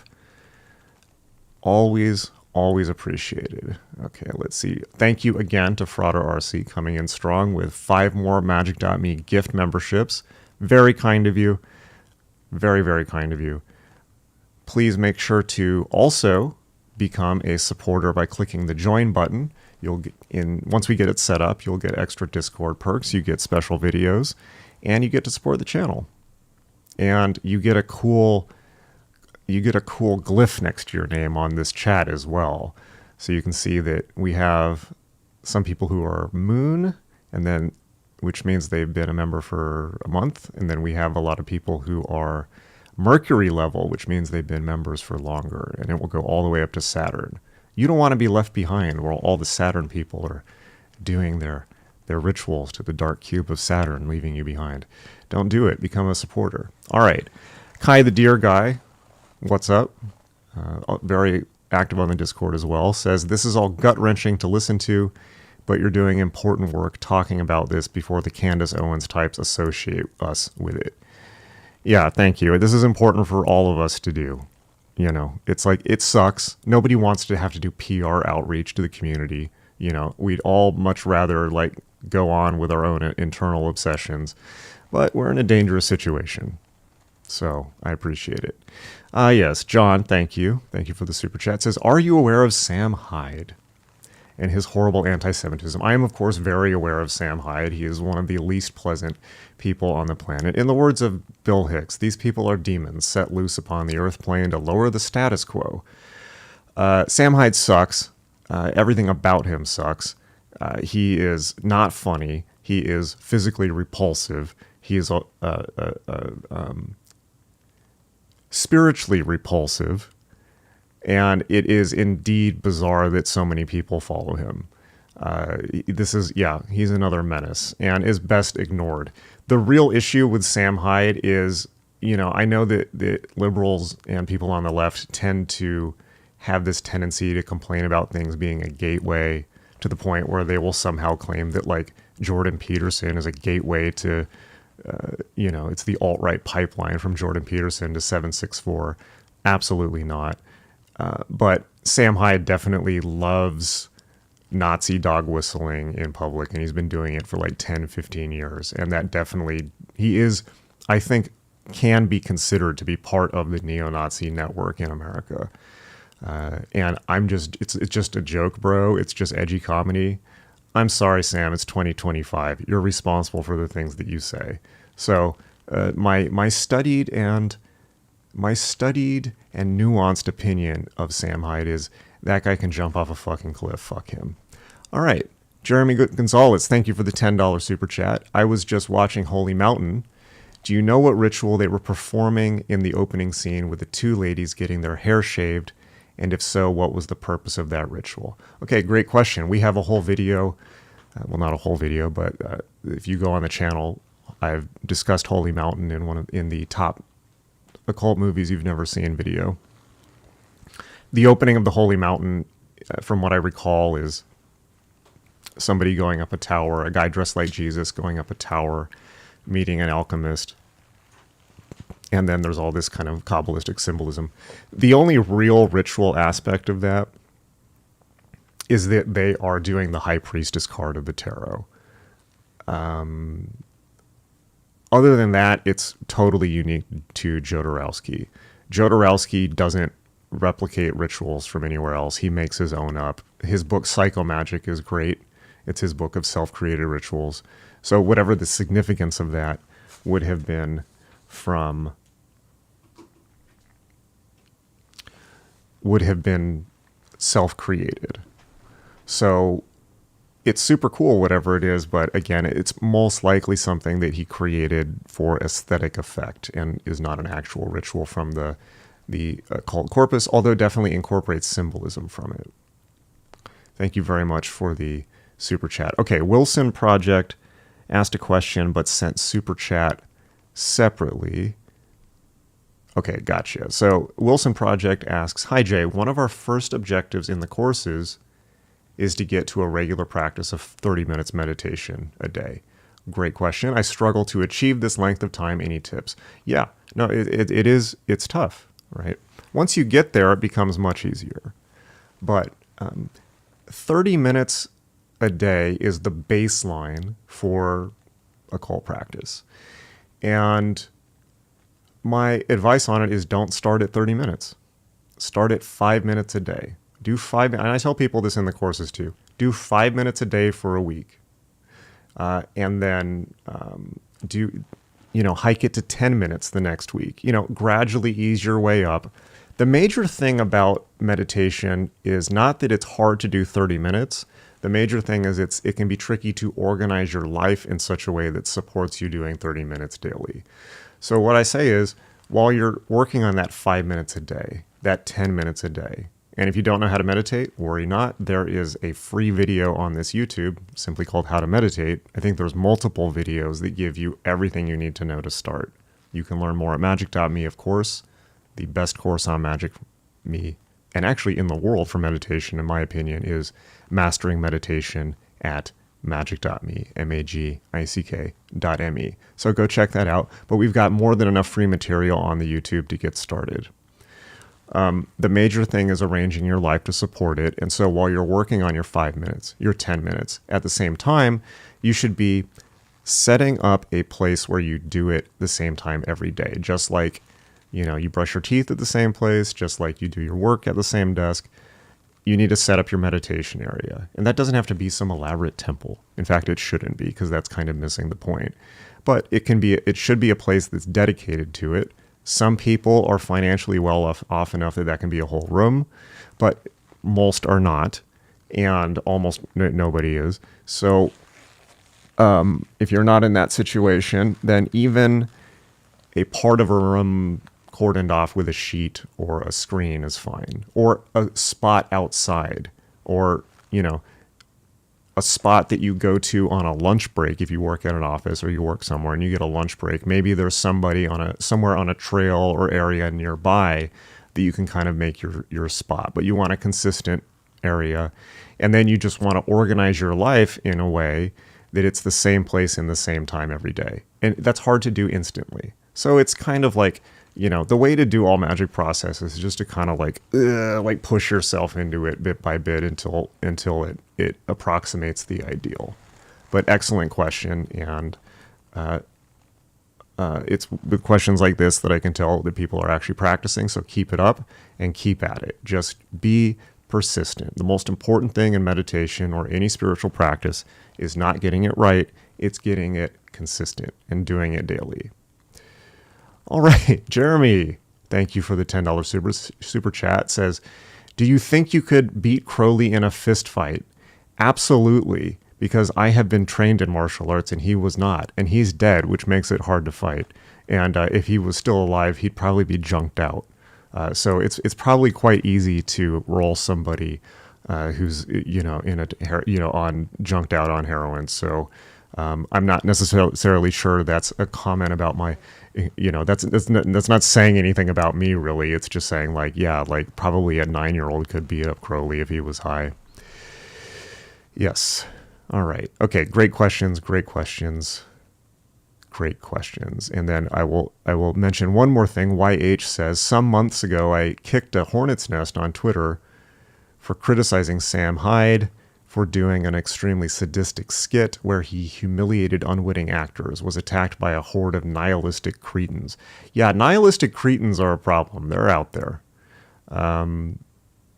S1: Always appreciated. Okay, let's see. Thank you again to Frauder RC coming in strong with 5 more magick.me gift memberships. Very kind of you. Very, very kind of you. Please make sure to also become a supporter by clicking the join button. Once we get it set up, you'll get extra Discord perks, you get special videos, and you get to support the channel. And you get a cool glyph next to your name on this chat as well. So you can see that we have some people who are Moon, and then which means they've been a member for a month, and then we have a lot of people who are Mercury level, which means they've been members for longer, and it will go all the way up to Saturn. You don't want to be left behind where all the Saturn people are doing their rituals to the dark cube of Saturn, leaving you behind. Don't do it. Become a supporter. All right. Kai the Deer Guy, what's up? Very active on the Discord as well, says, "This is all gut-wrenching to listen to, but you're doing important work talking about this before the Candace Owens types associate us with it." Yeah, thank you. This is important for all of us to do. You know, it's like, it sucks. Nobody wants to have to do PR outreach to the community. You know, we'd all much rather like go on with our own internal obsessions, but we're in a dangerous situation. So I appreciate it. Yes, John, thank you. Thank you for the super chat. Says, are you aware of Sam Hyde and his horrible anti-Semitism? I am, of course, very aware of Sam Hyde. He is one of the least pleasant people on the planet. In the words of Bill Hicks, these people are demons set loose upon the earth plane to lower the status quo. Sam Hyde sucks. Everything about him sucks. He is not funny. He is physically repulsive. He is spiritually repulsive. And it is indeed bizarre that so many people follow him. He's another menace and is best ignored. The real issue with Sam Hyde is, you know, I know that the liberals and people on the left tend to have this tendency to complain about things being a gateway, to the point where they will somehow claim that like Jordan Peterson is a gateway to, it's the alt-right pipeline from Jordan Peterson to 764. Absolutely not. But Sam Hyde definitely loves Nazi dog whistling in public, and he's been doing it for like 10, 15 years. And that definitely, he is, I think, can be considered to be part of the neo-Nazi network in America. And it's just a joke, bro. It's just edgy comedy. I'm sorry, Sam, it's 2025. You're responsible for the things that you say. So my studied and nuanced opinion of Sam Hyde is that guy can jump off a fucking cliff. Fuck him. All right. Jeremy Gonzalez, thank you for the $10 super chat. I was just watching Holy Mountain. Do you know what ritual they were performing in the opening scene with the two ladies getting their hair shaved? And if so, what was the purpose of that ritual? Okay, great question. We have a whole video. Well, not a whole video, but if you go on the channel, I've discussed Holy Mountain in the top occult movies you've never seen video. The opening of the Holy Mountain, from what I recall, is somebody going up a tower, a guy dressed like Jesus going up a tower, meeting an alchemist. And then there's all this kind of Kabbalistic symbolism. The only real ritual aspect of that is that they are doing the High Priestess card of the tarot. Other than that, it's totally unique to Jodorowsky. Jodorowsky doesn't replicate rituals from anywhere else. He makes his own up. His book Psychomagick is great. It's his book of self-created rituals. So whatever the significance of that would have been self-created. So it's super cool, whatever it is, but again, it's most likely something that he created for aesthetic effect and is not an actual ritual from the occult corpus, although definitely incorporates symbolism from it. Thank you very much for the super chat. Okay, Wilson Project asked a question but sent super chat separately. Okay, gotcha. So Wilson Project asks, hi Jay, one of our first objectives in the courses is to get to a regular practice of 30 minutes meditation a day. Great question. I struggle to achieve this length of time. Any tips? Yeah, no, it's tough, right? Once you get there, it becomes much easier. But 30 minutes a day is the baseline for occult practice. And my advice on it is don't start at 30 minutes. Start at 5 minutes a day. Do 5 minutes, and I tell people this in the courses too. Do 5 minutes a day for a week. And then hike it to 10 minutes the next week. Gradually ease your way up. The major thing about meditation is not that it's hard to do 30 minutes. The major thing is it can be tricky to organize your life in such a way that supports you doing 30 minutes daily. So what I say is, while you're working on that 5 minutes a day, that 10 minutes a day, and if you don't know how to meditate, worry not. There is a free video on this YouTube simply called How to Meditate. I think there's multiple videos that give you everything you need to know to start. You can learn more at magick.me, of course. The best course on Magick.me, and actually in the world for meditation, in my opinion, is Mastering Meditation at magick.me, magick.me. So go check that out. But we've got more than enough free material on the YouTube to get started. The major thing is arranging your life to support it. And so while you're working on your 5 minutes, your 10 minutes, at the same time, you should be setting up a place where you do it the same time every day. Just like, you brush your teeth at the same place, just like you do your work at the same desk. You need to set up your meditation area. And that doesn't have to be some elaborate temple. In fact, it shouldn't be, because that's kind of missing the point. But it should be a place that's dedicated to it. Some people are financially well off enough that can be a whole room, but most are not, and almost nobody is. So if you're not in that situation, then even a part of a room cordoned off with a sheet or a screen is fine, or a spot outside, or a spot that you go to on a lunch break. If you work at an office or you work somewhere and you get a lunch break, maybe there's somebody somewhere on a trail or area nearby that you can kind of make your spot, but you want a consistent area. And then you just want to organize your life in a way that it's the same place in the same time every day. And that's hard to do instantly. So it's kind of like, the way to do all magic processes is just to kind of like push yourself into it bit by bit until it approximates the ideal. But excellent question. And it's with questions like this that I can tell that people are actually practicing. So keep it up and keep at it. Just be persistent. The most important thing in meditation or any spiritual practice is not getting it right. It's getting it consistent and doing it daily. All right, Jeremy, thank you for the $10 super chat. Says, do you think you could beat Crowley in a fist fight? Absolutely, because I have been trained in martial arts and he was not, and he's dead, which makes it hard to fight. And if he was still alive, he'd probably be junked out. So it's probably quite easy to roll somebody who's on junked out on heroin. So I'm not necessarily sure that's a comment about my. That's not saying anything about me, really. It's just saying, probably a 9-year-old could beat up Crowley if he was high. Yes. All right. Okay. Great questions. And then I will mention one more thing. YH says, some months ago, I kicked a hornet's nest on Twitter for criticizing Sam Hyde for doing an extremely sadistic skit where he humiliated unwitting actors, was attacked by a horde of nihilistic cretins. Yeah, nihilistic cretins are a problem. They're out there.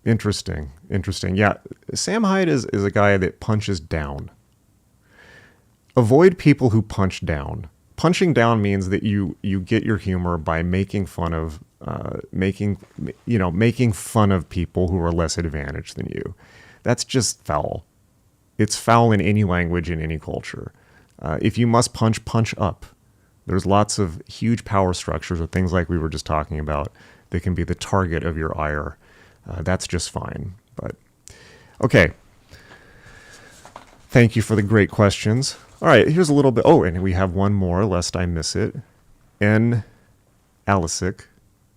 S1: Interesting. Yeah, Sam Hyde is a guy that punches down. Avoid people who punch down. Punching down means that you get your humor by making fun of making fun of people who are less advantaged than you. That's just foul. It's foul in any language, in any culture. If you must punch up. There's lots of huge power structures or things like we were just talking about that can be the target of your ire. That's just fine. But okay. Thank you for the great questions. All right, here's a little bit. Oh, and we have one more, lest I miss it. N. Alisic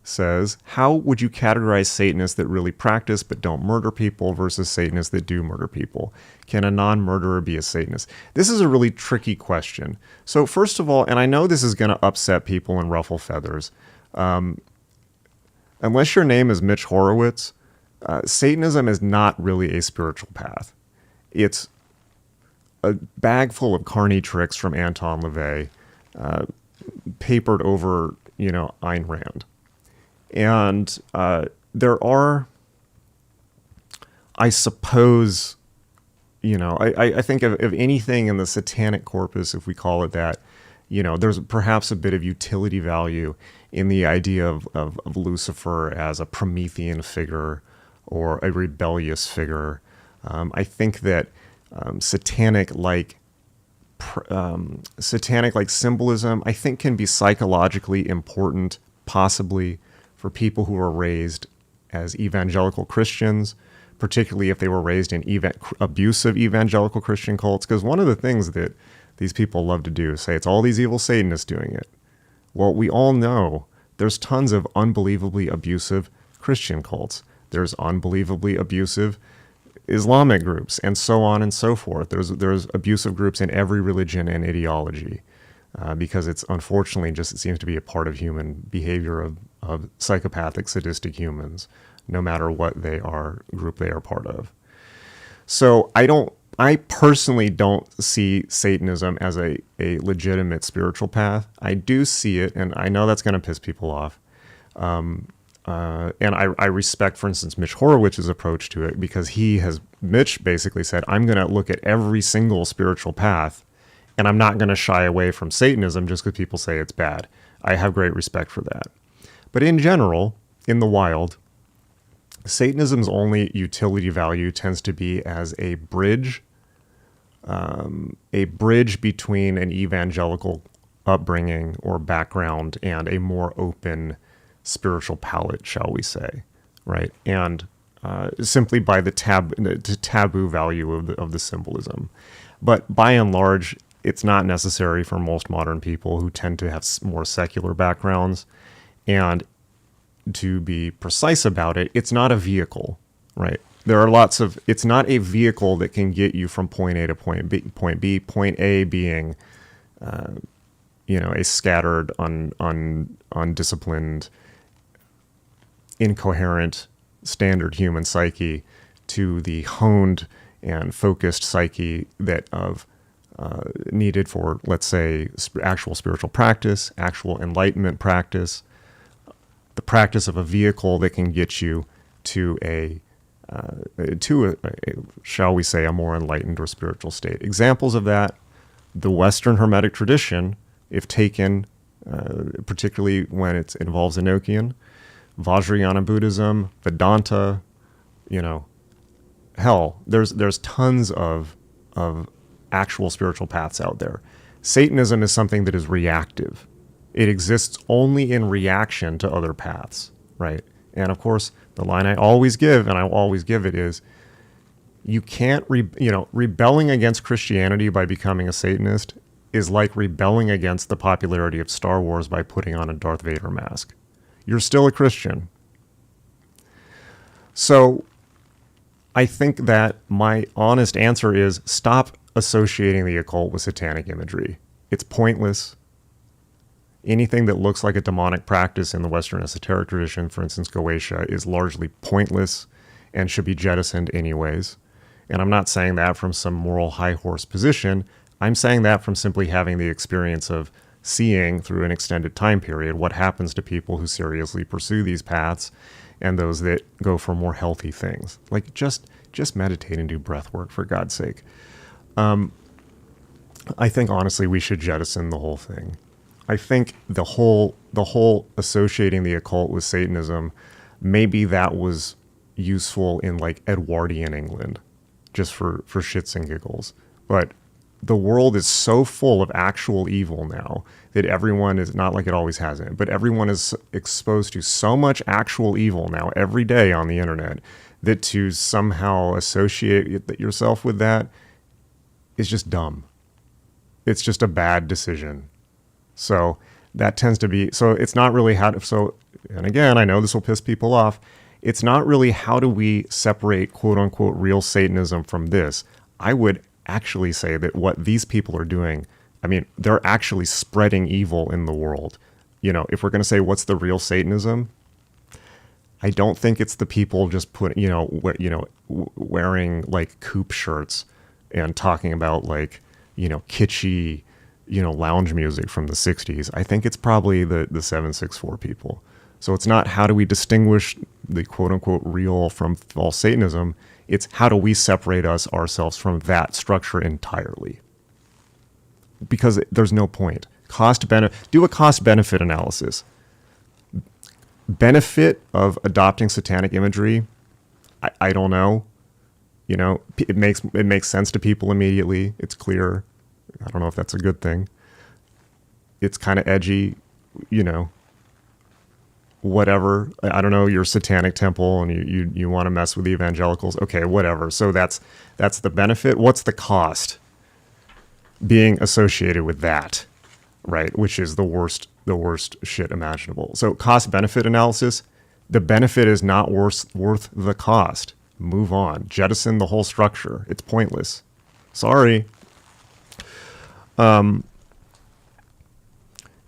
S1: says, how would you categorize Satanists that really practice but don't murder people versus Satanists that do murder people? Can a non-murderer be a Satanist? This is a really tricky question. So first of all, and I know this is going to upset people and ruffle feathers, unless your name is Mitch Horowitz, Satanism is not really a spiritual path. It's a bag full of carny tricks from Anton LaVey, papered over, Ayn Rand. And there are, I suppose, I think of anything in the satanic corpus, if we call it that, there's perhaps a bit of utility value in the idea of Lucifer as a Promethean figure or a rebellious figure. I think that satanic like symbolism, I think, can be psychologically important, possibly, for people who are raised as evangelical Christians, particularly if they were raised in abusive evangelical Christian cults. Because one of the things that these people love to do is say it's all these evil Satanists doing it. Well, we all know there's tons of unbelievably abusive Christian cults. There's unbelievably abusive Islamic groups, and so on and so forth. There's abusive groups in every religion and ideology, because it's unfortunately it seems to be a part of human behavior of of psychopathic, sadistic humans, no matter what group they are part of. So I personally don't see Satanism as a legitimate spiritual path. I do see it, and I know that's going to piss people off. And I respect, for instance, Mitch Horowitz's approach to it, because Mitch basically said, I'm going to look at every single spiritual path, and I'm not going to shy away from Satanism just because people say it's bad. I have great respect for that. But in general, in the wild, Satanism's only utility value tends to be as a bridge between an evangelical upbringing or background and a more open spiritual palette, shall we say, right? And simply by the taboo value of the symbolism. But by and large, it's not necessary for most modern people who tend to have more secular backgrounds. And to be precise about it, it's not a vehicle, right? There are it's not a vehicle that can get you from point A to point B, point A being, a scattered, undisciplined, incoherent, standard human psyche, to the honed and focused psyche needed for, let's say, actual spiritual practice, actual enlightenment practice, the practice of a vehicle that can get you to shall we say, a more enlightened or spiritual state. Examples of that: the Western Hermetic tradition, if taken, particularly when it involves Enochian, Vajrayana Buddhism, Vedanta, there's tons of actual spiritual paths out there. Satanism is something that is reactive. It exists only in reaction to other paths, right? And of course, the line I always give, and I will always give it, is you can't, rebelling against Christianity by becoming a Satanist is like rebelling against the popularity of Star Wars by putting on a Darth Vader mask. You're still a Christian. So I think that my honest answer is stop associating the occult with satanic imagery. It's pointless. Anything that looks like a demonic practice in the Western esoteric tradition, for instance, Goetia, is largely pointless and should be jettisoned anyways. And I'm not saying that from some moral high horse position. I'm saying that from simply having the experience of seeing through an extended time period what happens to people who seriously pursue these paths and those that go for more healthy things. Like just meditate and do breath work, for God's sake. I think honestly we should jettison the whole thing. I think the whole associating the occult with Satanism, maybe that was useful in like Edwardian England, just for shits and giggles. But the world is so full of actual evil now that everyone is, not like it always hasn't, but everyone is exposed to so much actual evil now every day on the internet that to somehow associate yourself with that is just dumb. It's just a bad decision. So that tends to be, so it's not really and again, I know this will piss people off. It's not really how do we separate quote unquote real Satanism from this. I would actually say that what these people are doing, I mean, they're actually spreading evil in the world. If we're going to say what's the real Satanism, I don't think it's the people just wearing like coupe shirts and talking about like, kitschy, lounge music from the 60s. I think it's probably the 764 people. So it's not how do we distinguish the quote unquote real from false Satanism. It's how do we separate ourselves from that structure entirely? Because there's no point. Do a cost benefit analysis. Benefit of adopting satanic imagery, I don't know. It makes sense to people immediately. It's clear. I don't know if that's a good thing. It's kind of edgy, whatever. I don't know, you're a satanic temple and you want to mess with the evangelicals. Okay, whatever. So that's the benefit. What's the cost being associated with that, right? Which is the worst shit imaginable. So cost benefit analysis, the benefit is not worth the cost. Move on. Jettison the whole structure. It's pointless. Sorry. And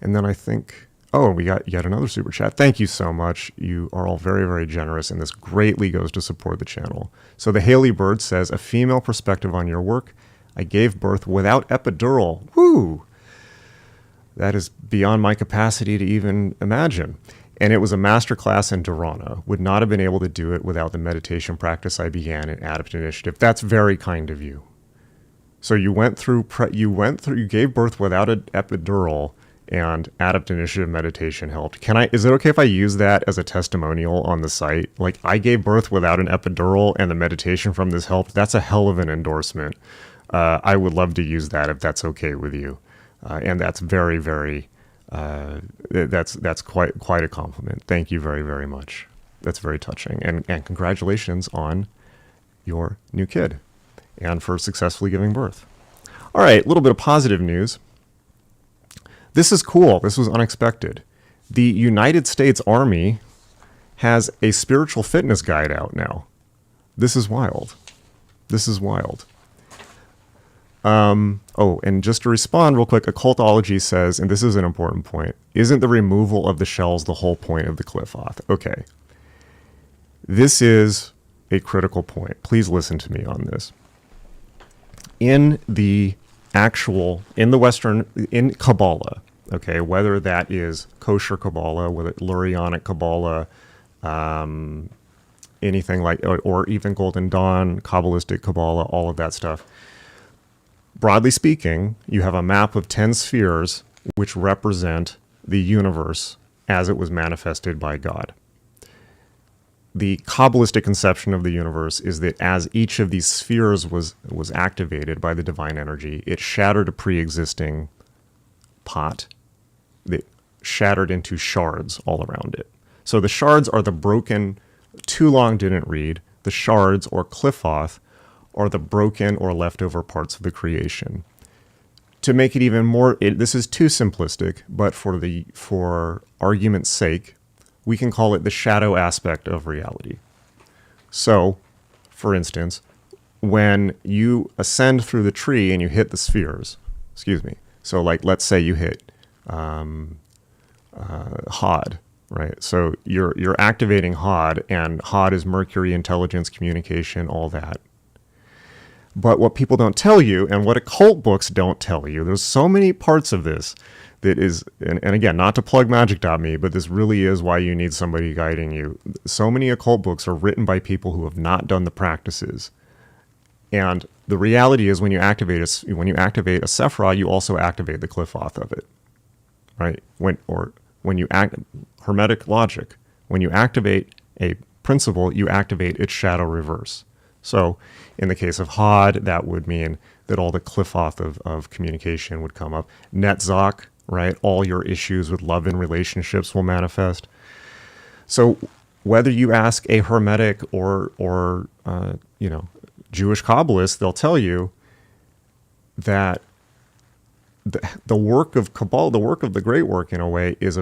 S1: then I think, Oh, we got yet another super chat. Thank you so much. You are all very, very generous, and this greatly goes to support the channel. So the Haley Bird says, a female perspective on your work. I gave birth without epidural. Woo! That is beyond my capacity to even imagine. And it was a masterclass in Dharana. Would not have been able to do it without the meditation practice I began in Adept Initiative. That's very kind of you. So you gave birth without an epidural, and Adept Initiative meditation helped. Is it okay if I use that as a testimonial on the site? Like, I gave birth without an epidural and the meditation from this helped. That's a hell of an endorsement. I would love to use that if that's okay with you. And that's very, very, that's quite a compliment. Thank you very, very much. That's very touching. And congratulations on your new kid and for successfully giving birth. All right, a little bit of positive news. This is cool. This was unexpected. The United States Army has a spiritual fitness guide out now. This is wild. This is wild. And just to respond real quick, Occultology says, and this is an important point, isn't the removal of the shells the whole point of the Qliphoth? Okay. This is a critical point. Please listen to me on this. In Kabbalah, okay, whether that is kosher Kabbalah, whether Lurianic Kabbalah, anything like, or even Golden Dawn, Kabbalistic Kabbalah, all of that stuff. Broadly speaking, you have a map of 10 spheres which represent the universe as it was manifested by God. The Kabbalistic conception of the universe is that as each of these spheres was activated by the divine energy, it shattered a pre-existing pot that shattered into shards all around it. So the shards are the broken, too long didn't read, the shards or Qliphoth are the broken or leftover parts of the creation. To make it even more, this is too simplistic, but for argument's sake, we can call it the shadow aspect of reality. So, for instance, when you ascend through the tree and you hit the spheres, so like let's say you hit Hod, right? So you're activating Hod, and Hod is Mercury, intelligence, communication, all that. But what people don't tell you, and what occult books don't tell you, there's so many parts of this that is, and again, not to plug magick.me, but this really is why you need somebody guiding you. So many occult books are written by people who have not done the practices. And the reality is when you activate a Sephirah, you also activate the Qliphoth of it, right? When you act hermetic logic, when you activate a principle, you activate its shadow reverse. So in the case of Hod, that would mean that all the Qliphoth of communication would come up. Netzach, right? All your issues with love and relationships will manifest. So whether you ask a Hermetic or Jewish Kabbalist, they'll tell you that the work of Kabbalah, the work of the great work in a way, is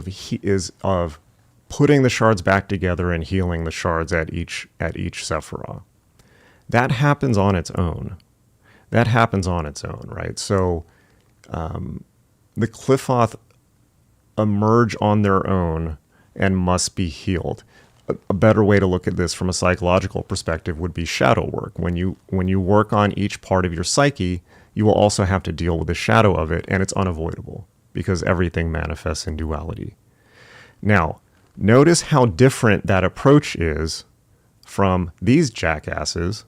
S1: of putting the shards back together and healing the shards at each Sephirah. That happens on its own. Right? So the Qliphoth emerge on their own and must be healed. A better way to look at this from a psychological perspective would be shadow work. When you work on each part of your psyche, you will also have to deal with the shadow of it, and it's unavoidable because everything manifests in duality. Now, notice how different that approach is from these jackasses,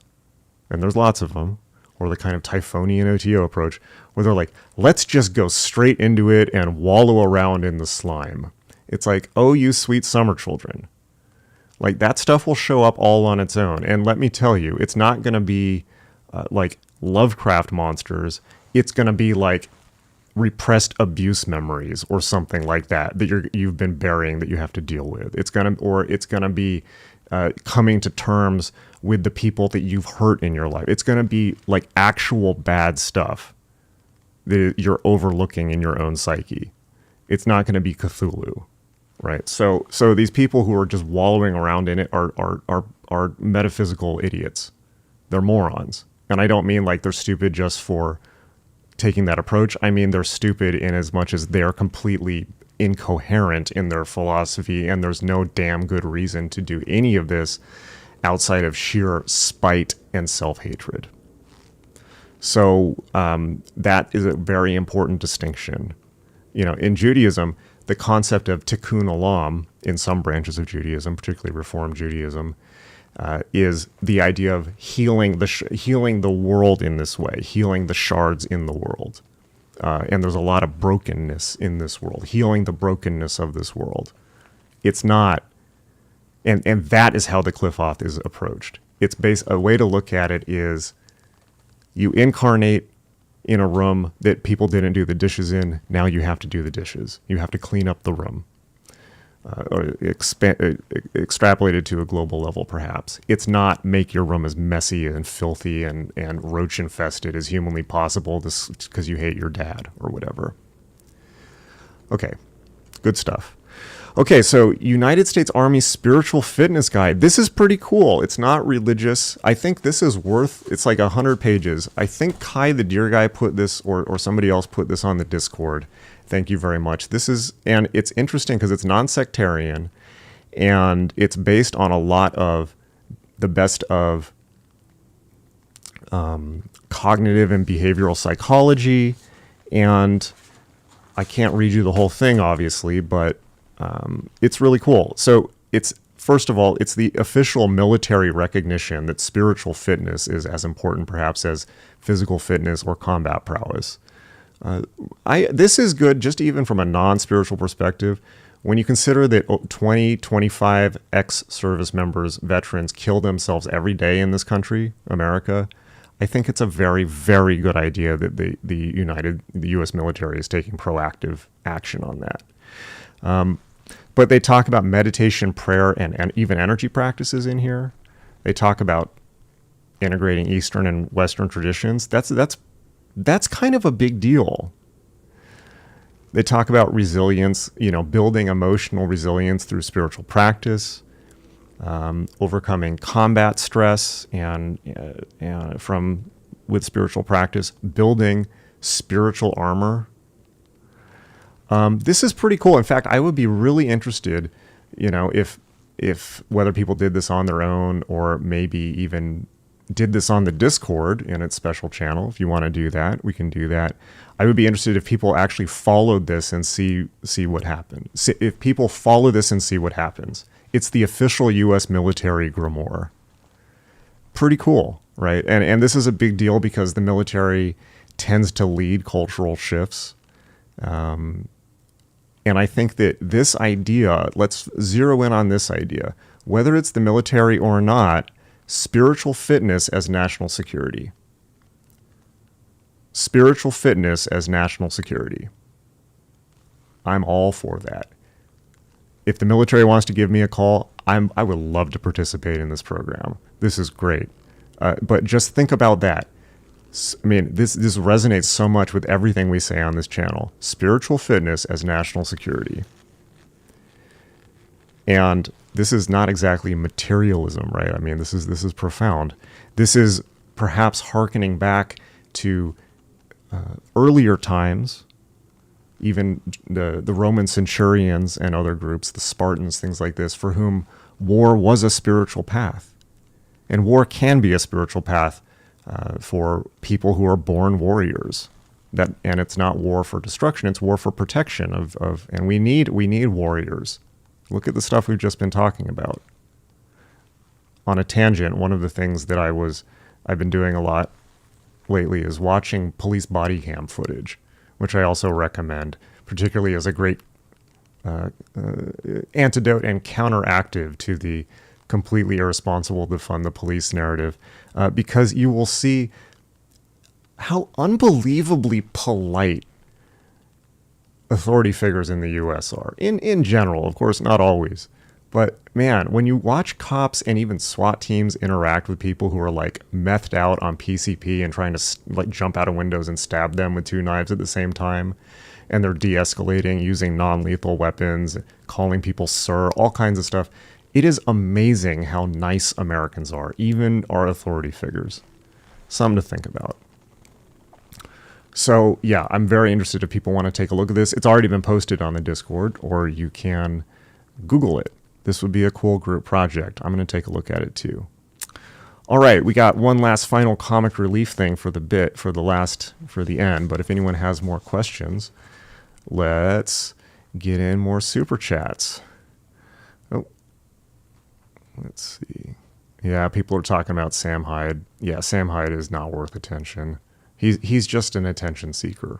S1: and there's lots of them, or the kind of Typhonian OTO approach, where they're like, let's just go straight into it and wallow around in the slime. It's like, oh, you sweet summer children. Like, that stuff will show up all on its own. And let me tell you, it's not going to be like Lovecraft monsters. It's going to be like repressed abuse memories or something like that you've been burying that you have to deal with. It's going to be coming to terms with the people that you've hurt in your life. It's going to be like actual bad stuff that you're overlooking in your own psyche. It's not going to be Cthulhu, right? So these people who are just wallowing around in it are metaphysical idiots. They're morons. And I don't mean like they're stupid just for taking that approach. I mean they're stupid in as much as they're completely incoherent in their philosophy, and there's no damn good reason to do any of this outside of sheer spite and self-hatred. So that is a very important distinction. You know, in Judaism, the concept of tikkun olam in some branches of Judaism, particularly Reform Judaism, is the idea of healing the world in this way, healing the shards in the world. And there's a lot of brokenness in this world, healing the brokenness of this world. It's not, and that is how the Qliphoth is approached. It's a way to look at it is, you incarnate in a room that people didn't do the dishes in. Now you have to do the dishes. You have to clean up the room. Or extrapolated to a global level, perhaps. It's not make your room as messy and filthy and roach infested as humanly possible because you hate your dad or whatever. Okay, good stuff. Okay, so United States Army Spiritual Fitness Guide. This is pretty cool. It's not religious. I think this is it's like 100 pages. I think Kai the Deer Guy put this, or somebody else put this on the Discord. Thank you very much. And it's interesting because it's non-sectarian, and it's based on a lot of the best of cognitive and behavioral psychology. And I can't read you the whole thing, obviously, but it's really cool. So first of all, it's the official military recognition that spiritual fitness is as important perhaps as physical fitness or combat prowess. This is good just even from a non-spiritual perspective. When you consider that 25 ex-service members, veterans, kill themselves every day in this country, America, I think it's a very, very good idea that the U.S. military is taking proactive action on that. But they talk about meditation, prayer, and even energy practices in here. They talk about integrating Eastern and Western traditions. That's kind of a big deal. They talk about resilience, building emotional resilience through spiritual practice, overcoming combat stress with spiritual practice, building spiritual armor. This is pretty cool. In fact, I would be really interested, if whether people did this on their own or maybe even did this on the Discord in its special channel. If you want to do that, we can do that. I would be interested if people actually followed this and see what happened. If people follow this and see what happens. It's the official U.S. military grimoire. Pretty cool, right? And this is a big deal because the military tends to lead cultural shifts. And I think that this idea, let's zero in on this idea, whether it's the military or not, spiritual fitness as national security. Spiritual fitness as national security. I'm all for that. If the military wants to give me a call, I would love to participate in this program. This is great. But just think about that. I mean, this resonates so much with everything we say on this channel. Spiritual fitness as national security. And this is not exactly materialism, right? I mean, this is profound. This is perhaps hearkening back to earlier times, even the Roman centurions and other groups, the Spartans, things like this, for whom war was a spiritual path. And war can be a spiritual path for people who are born warriors. And it's not war for destruction, it's war for protection and we need warriors. Look at the stuff we've just been talking about. On a tangent, one of the things that I've been doing a lot lately is watching police body cam footage, which I also recommend, particularly as a great antidote and counteractive to the completely irresponsible defund the police narrative, because you will see how unbelievably polite authority figures in the U.S. are. In general, of course, not always. But man, when you watch cops and even SWAT teams interact with people who are like methed out on PCP and trying to like jump out of windows and stab them with 2 knives at the same time, and they're de-escalating using non-lethal weapons, calling people sir, all kinds of stuff. It is amazing how nice Americans are, even our authority figures. Something to think about. So yeah, I'm very interested if people want to take a look at this. It's already been posted on the Discord, or you can Google it. This would be a cool group project. I'm going to take a look at it too. All right, we got one last final comic relief thing for the end. But if anyone has more questions, let's get in more super chats. Oh, let's see. Yeah, people are talking about Sam Hyde. Yeah, Sam Hyde is not worth attention. He's just an attention seeker.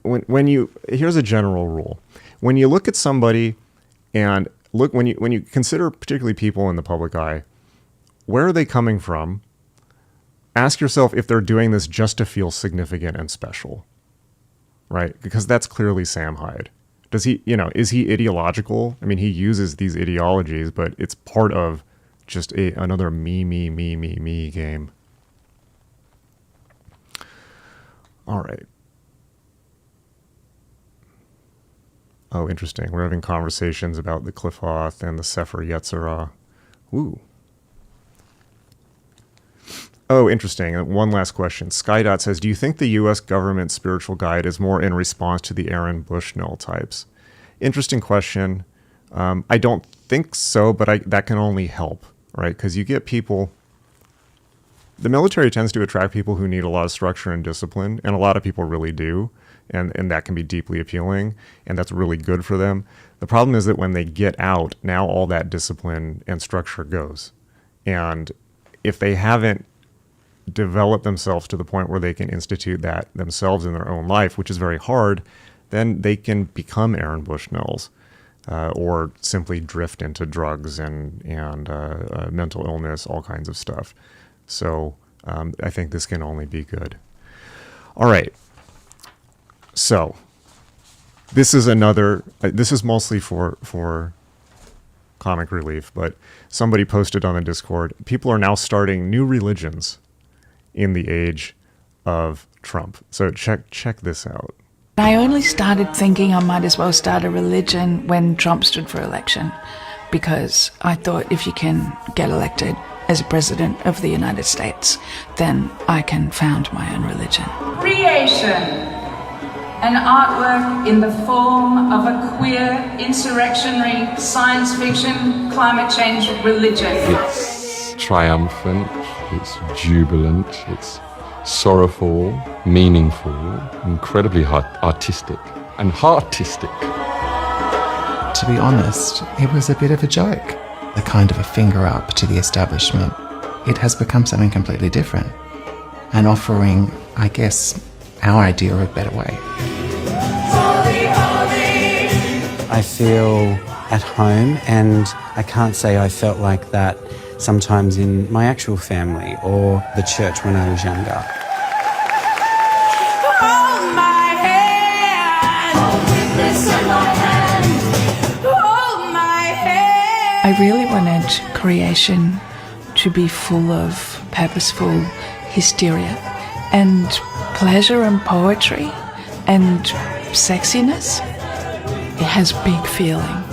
S1: Here's a general rule. When you look at somebody and when you consider particularly people in the public eye, where are they coming from? Ask yourself if they're doing this just to feel significant and special, right? Because that's clearly Sam Hyde. Is he ideological? I mean, he uses these ideologies, but it's part of just another me game. All right. Oh, interesting. We're having conversations about the Qliphoth and the Sefer Yetzirah. Ooh. Oh, interesting. One last question. Skydot says, do you think the U.S. government spiritual guide is more in response to the Aaron Bushnell types? Interesting question. I don't think so, but that can only help, right? Because you get people... The military tends to attract people who need a lot of structure and discipline, and a lot of people really do, and that can be deeply appealing, and that's really good for them. The problem is that when they get out, now all that discipline and structure goes. And if they haven't developed themselves to the point where they can institute that themselves in their own life, which is very hard, then they can become Aaron Bushnells, or simply drift into drugs and mental illness, all kinds of stuff. So I think this can only be good. All right. So this is mostly for comic relief, but somebody posted on the Discord, people are now starting new religions in the age of Trump. So check this out.
S12: I only started thinking I might as well start a religion when Trump stood for election, because I thought if you can get elected as a president of the United States, then I can found my own religion.
S13: Creation, an artwork in the form of a queer, insurrectionary, science fiction, climate change religion.
S14: It's triumphant, it's jubilant, it's sorrowful, meaningful, incredibly artistic, and heartistic.
S15: To be honest, it was a bit of a joke. A kind of a finger up to the establishment. It has become something completely different, and offering, I guess, our idea of a better way.
S16: I feel at home, and I can't say I felt like that sometimes in my actual family or the church when I was younger.
S13: Hold my hand, listen my hand, hold my hand.
S12: I really wanted creation to be full of purposeful hysteria and pleasure and poetry and sexiness. It has big feeling.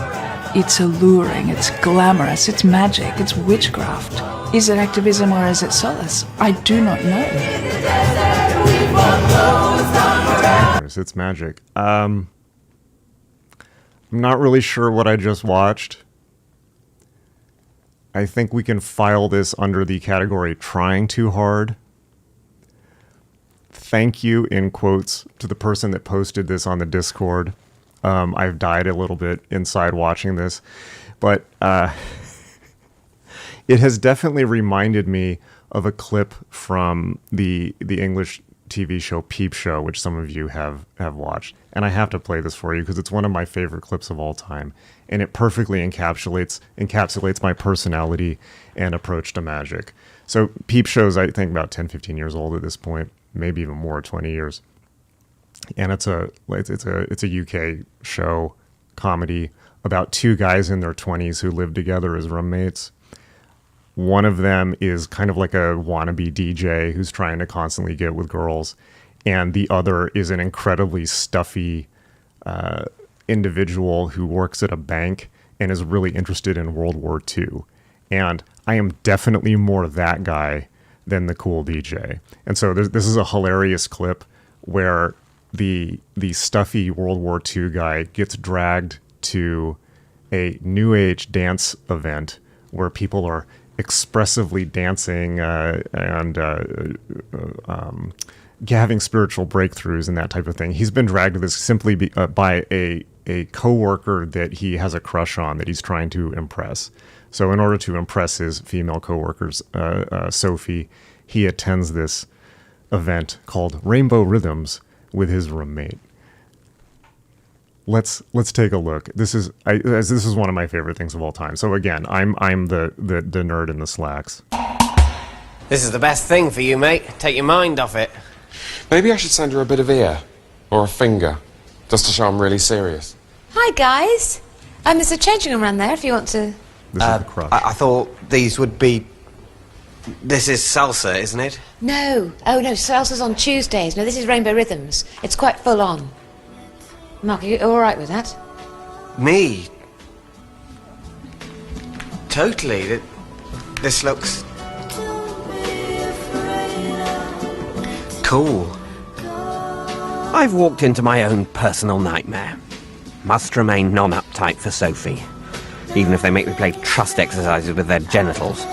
S12: It's alluring, it's glamorous, it's magic, it's witchcraft. Is it activism or is it solace? I do not know.
S1: It's magic. I'm not really sure what I just watched. I think we can file this under the category trying too hard. Thank you, in quotes, to the person that posted this on the Discord. I've died a little bit inside watching this, but it has definitely reminded me of a clip from the English TV show Peep Show, which some of you have watched. And I have to play this for you because it's one of my favorite clips of all time. And it perfectly encapsulates my personality and approach to magic. So Peep Show's, I think, about 10, 15 years old at this point, maybe even more, 20 years. And it's a UK show, comedy, about two guys in their 20s who live together as roommates. One of them is kind of like a wannabe DJ who's trying to constantly get with girls. And the other is an incredibly stuffy individual who works at a bank and is really interested in World War II. And I am definitely more that guy than the cool DJ. And so this is a hilarious clip where the stuffy World War II guy gets dragged to a New Age dance event where people are expressively dancing and having spiritual breakthroughs and that type of thing. He's been dragged to this simply by a coworker that he has a crush on that he's trying to impress. So in order to impress his female coworkers, Sophie, he attends this event called Rainbow Rhythms with his roommate. Let's take a look. This is one of my favorite things of all time. So again, I'm the nerd in the slacks.
S17: This is the best thing for you, mate. Take your mind off it.
S18: Maybe I should send her a bit of ear or a finger, just to show I'm really serious.
S19: Hi, guys. There's a changing room around there if you want to...
S1: This is the crush.
S17: I thought these would be... This is salsa, isn't it?
S19: No. Oh, no, salsa's on Tuesdays. No, this is Rainbow Rhythms. It's quite full on. Mark, are you all right with that?
S17: Me? Totally. This looks... cool. I've walked into my own personal nightmare. Must remain non-uptight for Sophie, even if they make me play trust exercises with their genitals.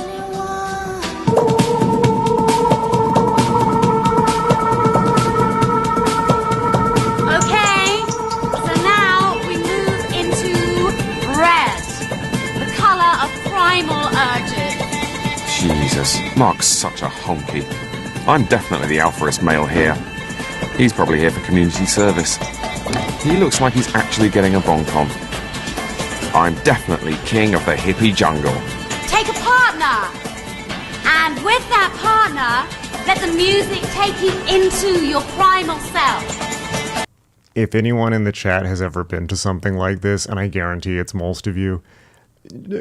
S20: Okay, so now we move into red, the colour of primal urges.
S18: Jesus, Mark's such a honky. I'm definitely the alphaist male here. He's probably here for community service. He looks like he's actually getting a bonk-on. I'm definitely king of the hippie jungle.
S20: Take a partner, and with that partner, let the music take you into your primal self.
S1: If anyone in the chat has ever been to something like this, and I guarantee it's most of you,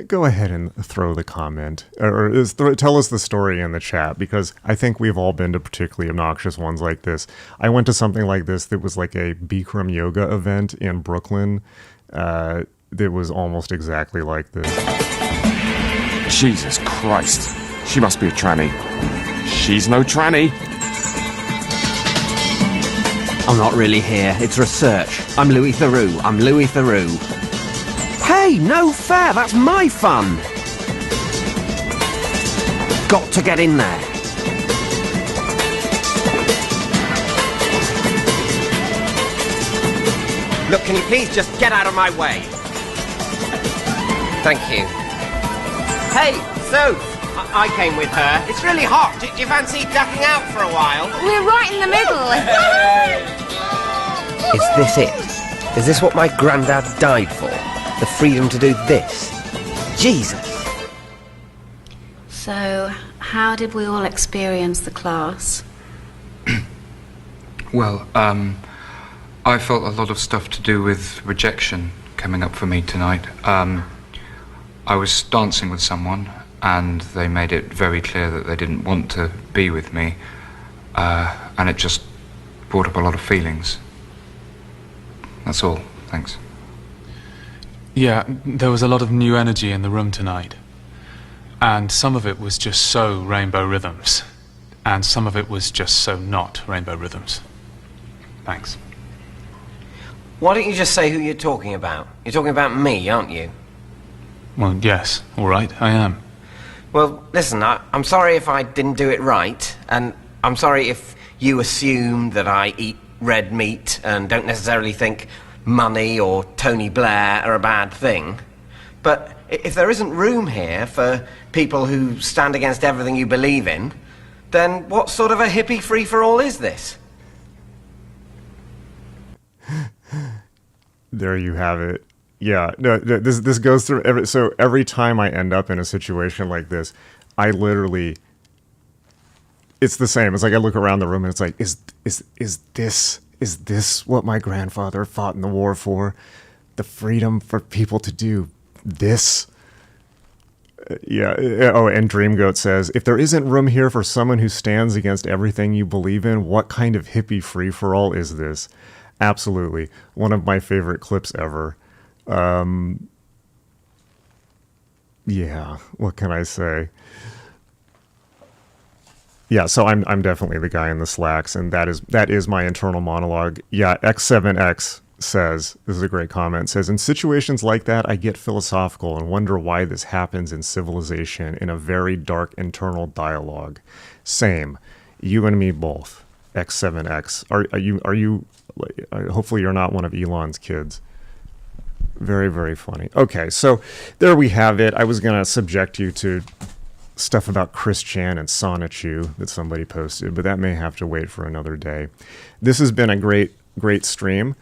S1: go ahead and throw the comment or tell us the story in the chat, because I think we've all been to particularly obnoxious ones like this. I went to something like this that was like a Bikram yoga event in Brooklyn that was almost exactly like this.
S18: Jesus Christ. She must be a tranny. She's no tranny.
S17: I'm not really here. It's research. I'm Louis Theroux. Hey, no fair, that's my fun! Got to get in there. Look, can you please just get out of my way? Thank you. Hey, so, I came with her. It's really hot. Do you fancy ducking out for a while?
S20: We're right in the middle.
S17: Is this it? Is this what my granddad died for? The freedom to do this? Jesus!
S21: So, how did we all experience the class?
S22: Well, I felt a lot of stuff to do with rejection coming up for me tonight. I was dancing with someone, and they made it very clear that they didn't want to be with me, and it just brought up a lot of feelings. That's all. Thanks.
S23: Yeah, there was a lot of new energy in the room tonight. And some of it was just so Rainbow Rhythms. And some of it was just so not Rainbow Rhythms. Thanks.
S17: Why don't you just say who you're talking about? You're talking about me, aren't you?
S23: Well, yes, all right, I am.
S17: Well, listen, I'm sorry if I didn't do it right, and I'm sorry if you assume that I eat red meat and don't necessarily think money or Tony Blair are a bad thing. But if there isn't room here for people who stand against everything you believe in, then what sort of a hippie free-for-all is this?
S1: There you have it. Yeah, no, this goes through every time I end up in a situation like this, I literally, it's the same. It's like I look around the room and it's like, is this what my grandfather fought in the war for? The freedom for people to do this? Yeah. Oh, and Dreamgoat says, if there isn't room here for someone who stands against everything you believe in, what kind of hippie free-for-all is this? Absolutely. One of my favorite clips ever. Yeah, what can I say? Yeah, so I'm definitely the guy in the slacks, and that is my internal monologue. Yeah, X7X says, this is a great comment, says, in situations like that, I get philosophical and wonder why this happens in civilization in a very dark internal dialogue. Same. You and me both. X7X. Are you hopefully you're not one of Elon's kids. Very, very funny. Okay, so there we have it. I was going to subject you to stuff about Chris Chan and Sonichu that somebody posted, but that may have to wait for another day. This has been a great, great stream.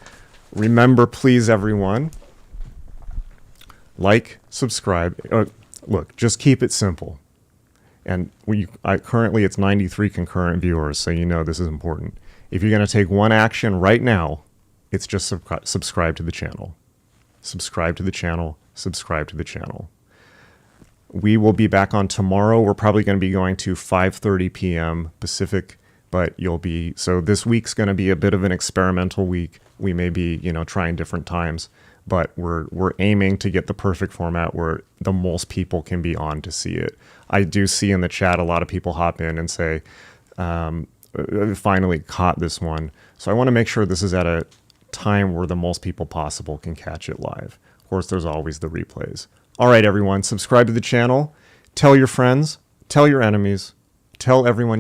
S1: Remember, please, everyone, like, subscribe. Look, just keep it simple. And currently it's 93 concurrent viewers, so you know this is important. If you're going to take one action right now, it's just subscribe to the channel. Subscribe to the channel. Subscribe to the channel. We will be back on tomorrow. We're probably going to be going to 5:30 p.m. Pacific, but so this week's going to be a bit of an experimental week. We may be, trying different times, but we're aiming to get the perfect format where the most people can be on to see it. I do see in the chat a lot of people hop in and say, finally caught this one. So I want to make sure this is at a time where the most people possible can catch it live. Of course, there's always the replays. All right, everyone, subscribe to the channel. Tell your friends. Tell your enemies. Tell everyone.